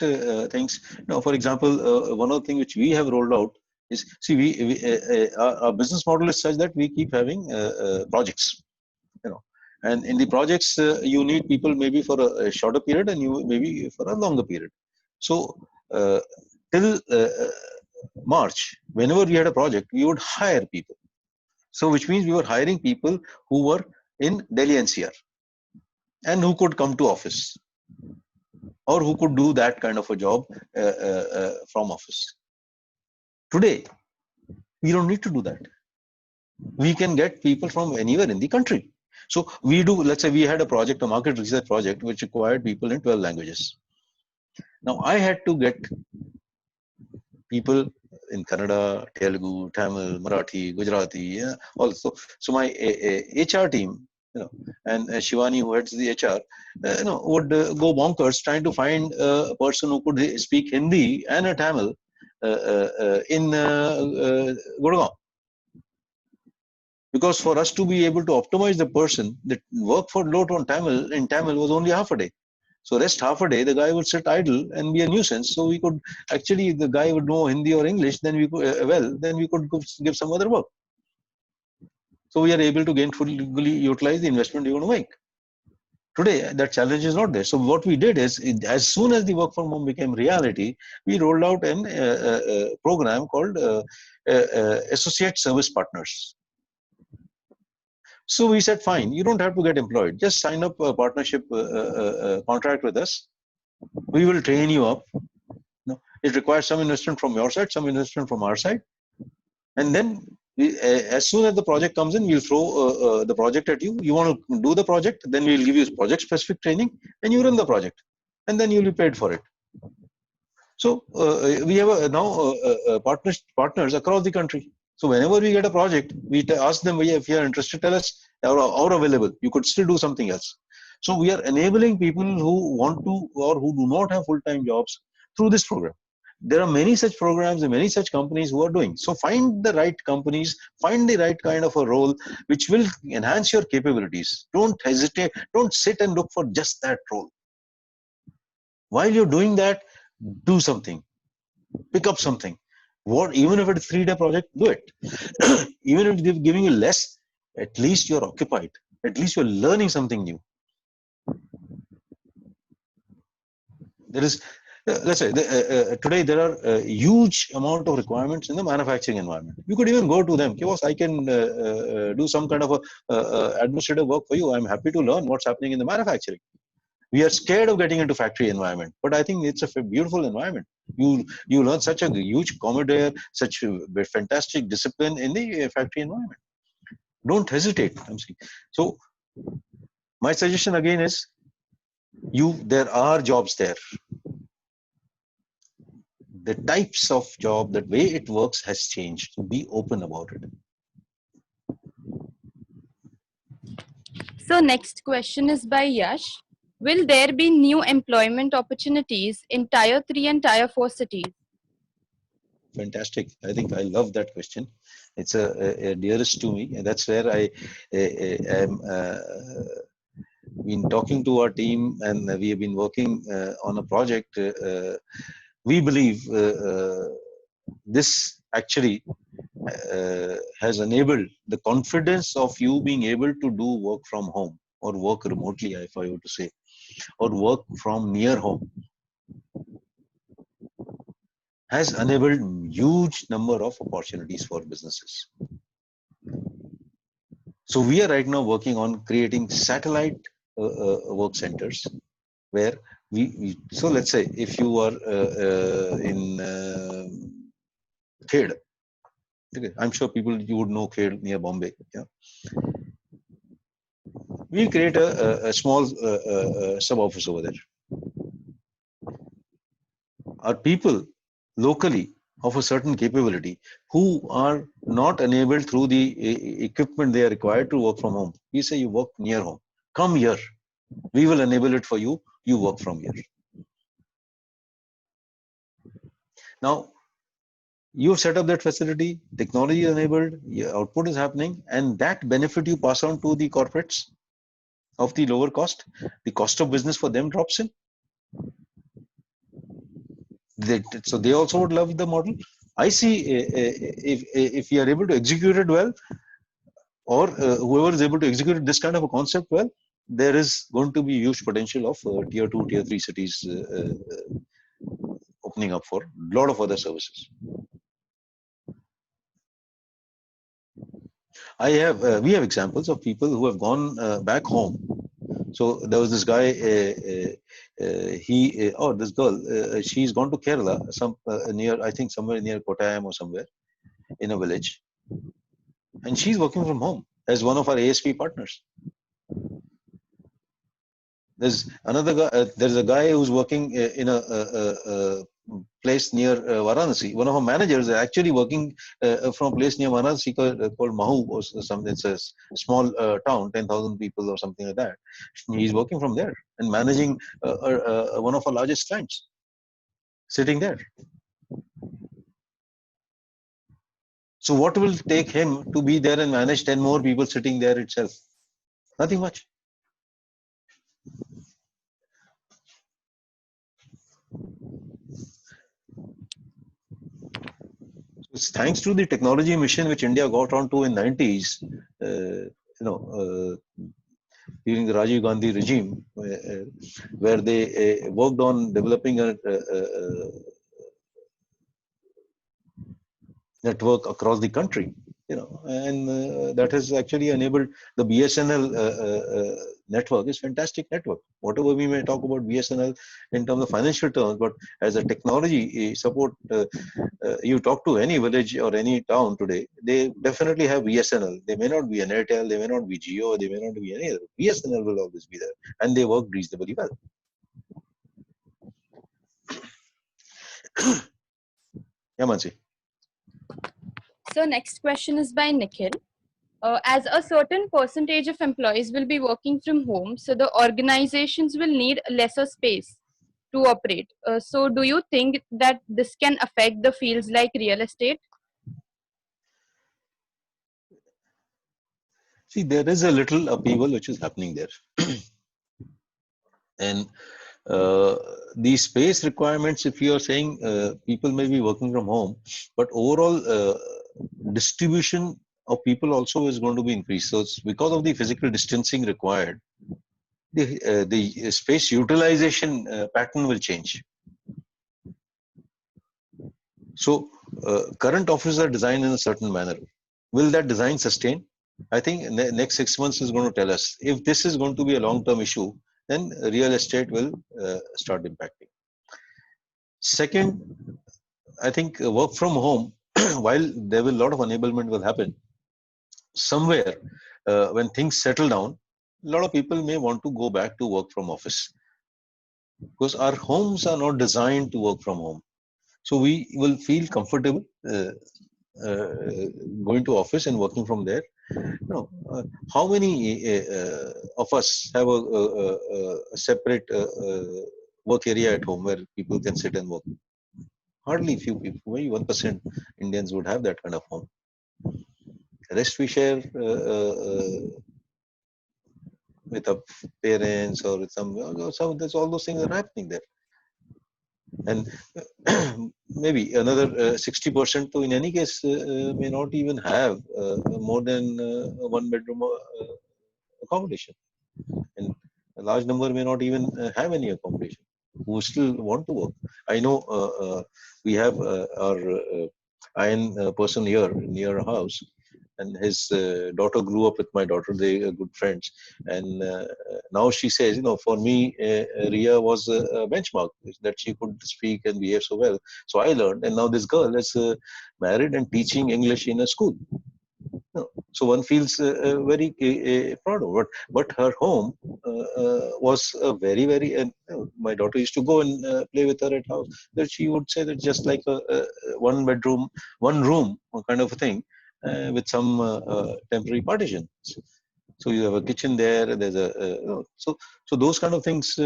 things. Now, for example, one of the things which we have rolled out is, see, our business model is such that we keep having projects, and in the projects you need people maybe for a shorter period and you maybe for a longer period. So till March, whenever we had a project, we would hire people. So which means we were hiring people who were in Delhi NCR and who could come to office or who could do that kind of a job from office. Today, we don't need to do that. We can get people from anywhere in the country. So we do, let's say we had a project, a market research project, which required people in 12 languages. Now I had to get people in Kannada, Telugu, Tamil, Marathi, Gujarati, yeah, also. So my HR team, and Shivani, who heads the HR, would go bonkers trying to find a person who could speak Hindi and a Tamil in Gurgaon. Because for us to be able to optimize the person, the work for load on Tamil in Tamil was only half a day. So rest half a day, the guy would sit idle and be a nuisance. So we could actually, if the guy would know Hindi or English, then we could, then we could give some other work. So we are able to gainfully utilize the investment you want to make. Today, that challenge is not there. So what we did is, as soon as the work from home became reality, we rolled out a program called Associate Service Partners. So we said, fine, you don't have to get employed. Just sign up a partnership contract with us. We will train you up. It requires some investment from your side, some investment from our side. And then as soon as the project comes in, we'll throw the project at you. You want to do the project, then we'll give you project specific training and you run the project. And then you'll be paid for it. So we have now partners across the country. So whenever we get a project, we ask them, if you are interested, tell us, or available. You could still do something else. So we are enabling people who want to or who do not have full-time jobs through this program. There are many such programs and many such companies who are doing. So find the right companies, find the right kind of a role which will enhance your capabilities. Don't hesitate. Don't sit and look for just that role. While you're doing that, do something. Pick up something. Even if it's a 3-day project, do it. Even if they're giving you less, at least you're occupied. At least you're learning something new. There is, let's say, today there are a huge amount of requirements in the manufacturing environment. You could even go to them. Boss, I can do some kind of a, administrative work for you. I'm happy to learn what's happening in the manufacturing. We are scared of getting into factory environment, but I think it's a beautiful environment. You learn such a huge comedy, such a fantastic discipline in the factory environment. Don't hesitate. I'm saying. So my suggestion again is, there are jobs there. The types of job, the way it works has changed. So be open about it. So next question is by Yash. Will there be new employment opportunities in Tier 3 and Tier 4 cities? Fantastic. I think I love that question. It's a dearest to me, and that's where I am been talking to our team, and we have been working on a project. We believe this actually has enabled the confidence of you being able to do work from home or work remotely, if I were to say, or work from near home, has enabled huge number of opportunities for businesses. So we are right now working on creating satellite work centers where so let's say if you are in Khed, okay, I'm sure you would know Khed near Bombay. Yeah, we create a small sub office over there. Are people locally of a certain capability who are not enabled through the equipment they are required to work from home? We say you work near home. Come here. We will enable it for you. You work from here. Now, you've set up that facility, technology is enabled, your output is happening, and that benefit you pass on to the corporates of the lower cost. The cost of business for them drops in. So they also would love the model. I see if you are able to execute it well, or whoever is able to execute this kind of a concept well, there is going to be huge potential of tier 2, tier 3 cities opening up for a lot of other services. We have examples of people who have gone back home. So there was this guy, this girl, she's gone to Kerala, I think somewhere near Kottayam or somewhere in a village, and she's working from home as one of our ASP partners. There's another guy. There's a guy who's working in a place near Varanasi. One of our managers is actually working from a place near Varanasi called Mahu or something. It's a small town, 10,000 people or something like that. He's working from there and managing one of our largest clients, sitting there. So what will take him to be there and manage 10 more people sitting there itself? Nothing much. It's thanks to the technology mission which India got onto in 90s, during the Rajiv Gandhi regime, where they worked on developing a network across the country, and that has actually enabled the BSNL network. Is fantastic network. Whatever we may talk about BSNL in terms of financial terms, but as a technology support, you talk to any village or any town today, they definitely have BSNL. They may not be an Airtel, they may not be Jio, they may not be any other. BSNL will always be there, and they work reasonably well. Yeah, Mansi. So next question is by Nikhil. As a certain percentage of employees will be working from home, so the organizations will need lesser space to operate. So do you think that this can affect the fields like real estate? See, there is a little upheaval which is happening there. And the space requirements, if you are saying people may be working from home, but overall distribution of people also is going to be increased. So it's because of the physical distancing required, the space utilization pattern will change. So current offices are designed in a certain manner. Will that design sustain? I think next 6 months is going to tell us. If this is going to be a long-term issue, then real estate will start impacting. Second, I think work from home, while there will a lot of enablement will happen, somewhere when things settle down, a lot of people may want to go back to work from office, because our homes are not designed to work from home. So we will feel comfortable uh, going to office and working from there. No, how many of us have a separate work area at home where people can sit and work? Hardly few people. Maybe 1% Indians would have that kind of home. The rest we share with our parents or with some. There's all those things are happening there, and maybe another 60%. So in any case, may not even have more than one bedroom accommodation, and a large number may not even have any accommodation, who still want to work. I know we have our iron person here near our house, and his daughter grew up with my daughter. They are good friends, and now she says, for me, Ria was a benchmark, that she could speak and behave so well. So I learned, and now this girl is married and teaching English in a school. So one feels very proud of it. But her home was a very, very. My daughter used to go and play with her at house. That she would say that just like a one bedroom, one room kind of a thing, with some temporary partitions. So you have a kitchen there. There's so those kind of things.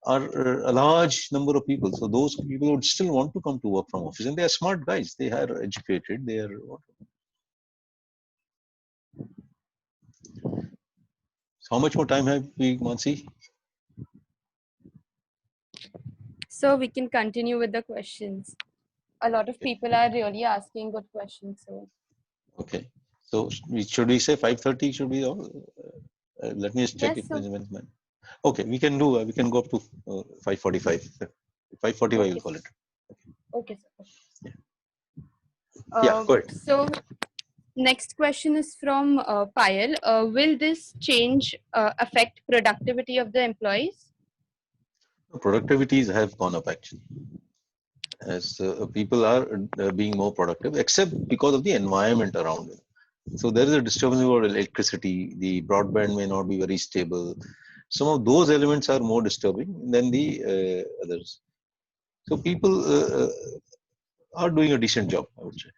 Are a large number of people. So those people would still want to come to work from office, and they are smart guys. They are educated. They are. How much more time have we, Mansi? So we can continue with the questions. A lot of people are really asking good questions. So Okay. So should we say 5:30? Should we all? Let me just check yes, it. so Okay, we can do. We can go up to 5:45. 5:45, okay, we'll call it. okay, sir. Yeah, go ahead. So next question is from Payal. Will this change affect productivity of the employees? Productivities have gone up actually, as people are being more productive, except because of the environment around it. So there is a disturbance about electricity. The broadband may not be very stable. Some of those elements are more disturbing than the others. So people are doing a decent job, I would say.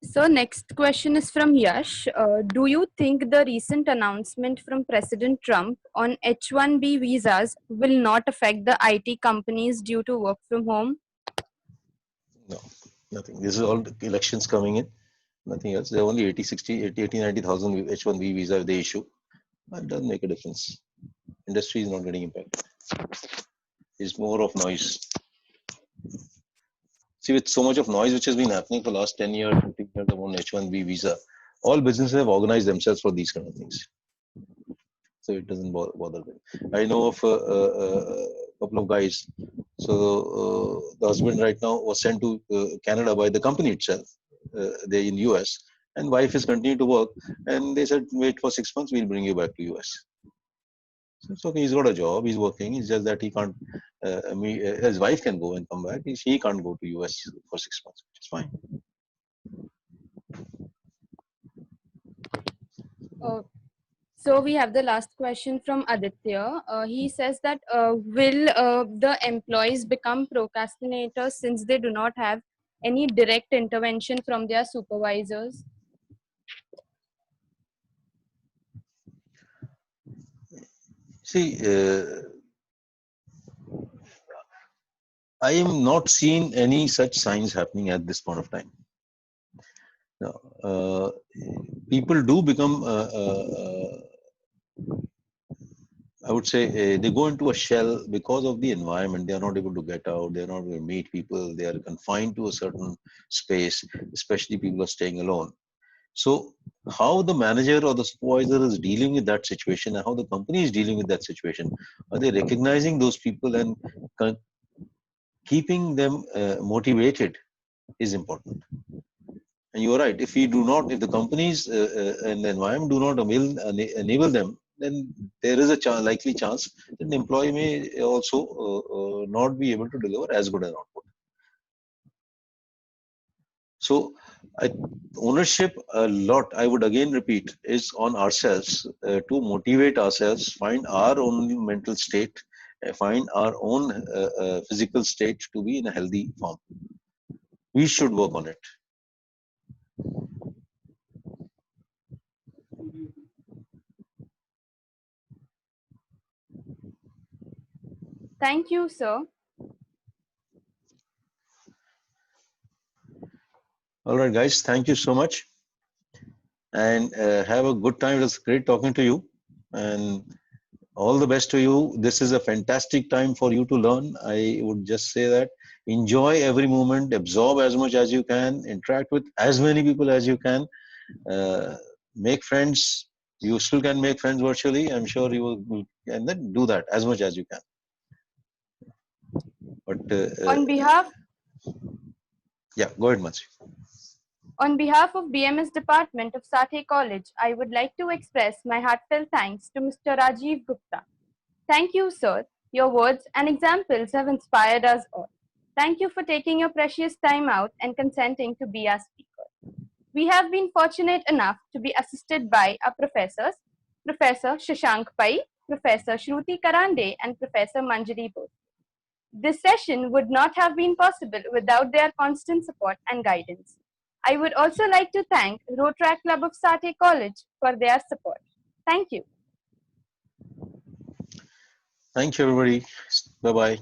So next question is from Yash. Do you think the recent announcement from President Trump on H-1B visas will not affect the IT companies due to work from home? No, nothing. This is all the elections coming in. Nothing else. There are only 80, 60, 80, 80 90,000 H-1B visa they issue. That doesn't make a difference. Industry is not getting impacted. It's more of noise. See, with so much of noise which has been happening for the last 10 years, 15 years about H-1B visa, all businesses have organized themselves for these kind of things. So it doesn't bother them. I know of a couple of guys. So the husband right now was sent to Canada by the company itself. They're in US, and wife is continuing to work. And they said, wait for 6 months, we'll bring you back to US. So it's okay. He's got a job. He's working. It's just that he can't. His wife can go and come back. He can't go to US for 6 months. It's fine. So we have the last question from Aditya. He says that will the employees become procrastinators since they do not have any direct intervention from their supervisors? See, I am not seeing any such signs happening at this point of time. People do become I would say they go into a shell because of the environment. They are not able to get out. They are not able to meet people. They are confined to a certain space, especially people are staying alone. So, how the manager or the supervisor is dealing with that situation and how the company is dealing with that situation, are they recognizing those people and con- keeping them motivated is important. And you are right. If we do not, if the companies and the environment do not enable them, then there is a likely chance that the employee may also not be able to deliver as good an output. So, I, ownership a lot, I would again repeat, is on ourselves to motivate ourselves, find our own mental state, find our own physical state to be in a healthy form. We should work on it. Thank you, sir. All right, guys, thank you so much and have a good time. It was great talking to you and all the best to you. This is a fantastic time for you to learn. I would just say that enjoy every moment, absorb as much as you can, interact with as many people as you can, uh, make friends. You still can make friends virtually. I'm sure you will, and then do that as much as you can. But On behalf yeah, go ahead, Mansi. On behalf of BMS Department of Sathe College, I would like to express my heartfelt thanks to Mr. Rajiv Gupta. Thank you, sir. Your words and examples have inspired us all. Thank you for taking your precious time out and consenting to be our speaker. We have been fortunate enough to be assisted by our professors, Professor Shashank Pai, Professor Shruti Karande, and Professor Manjari Bose. This session would not have been possible without their constant support and guidance. I would also like to thank Rotaract Club of Sathe College for their support. Thank you. Thank you, everybody. Bye bye.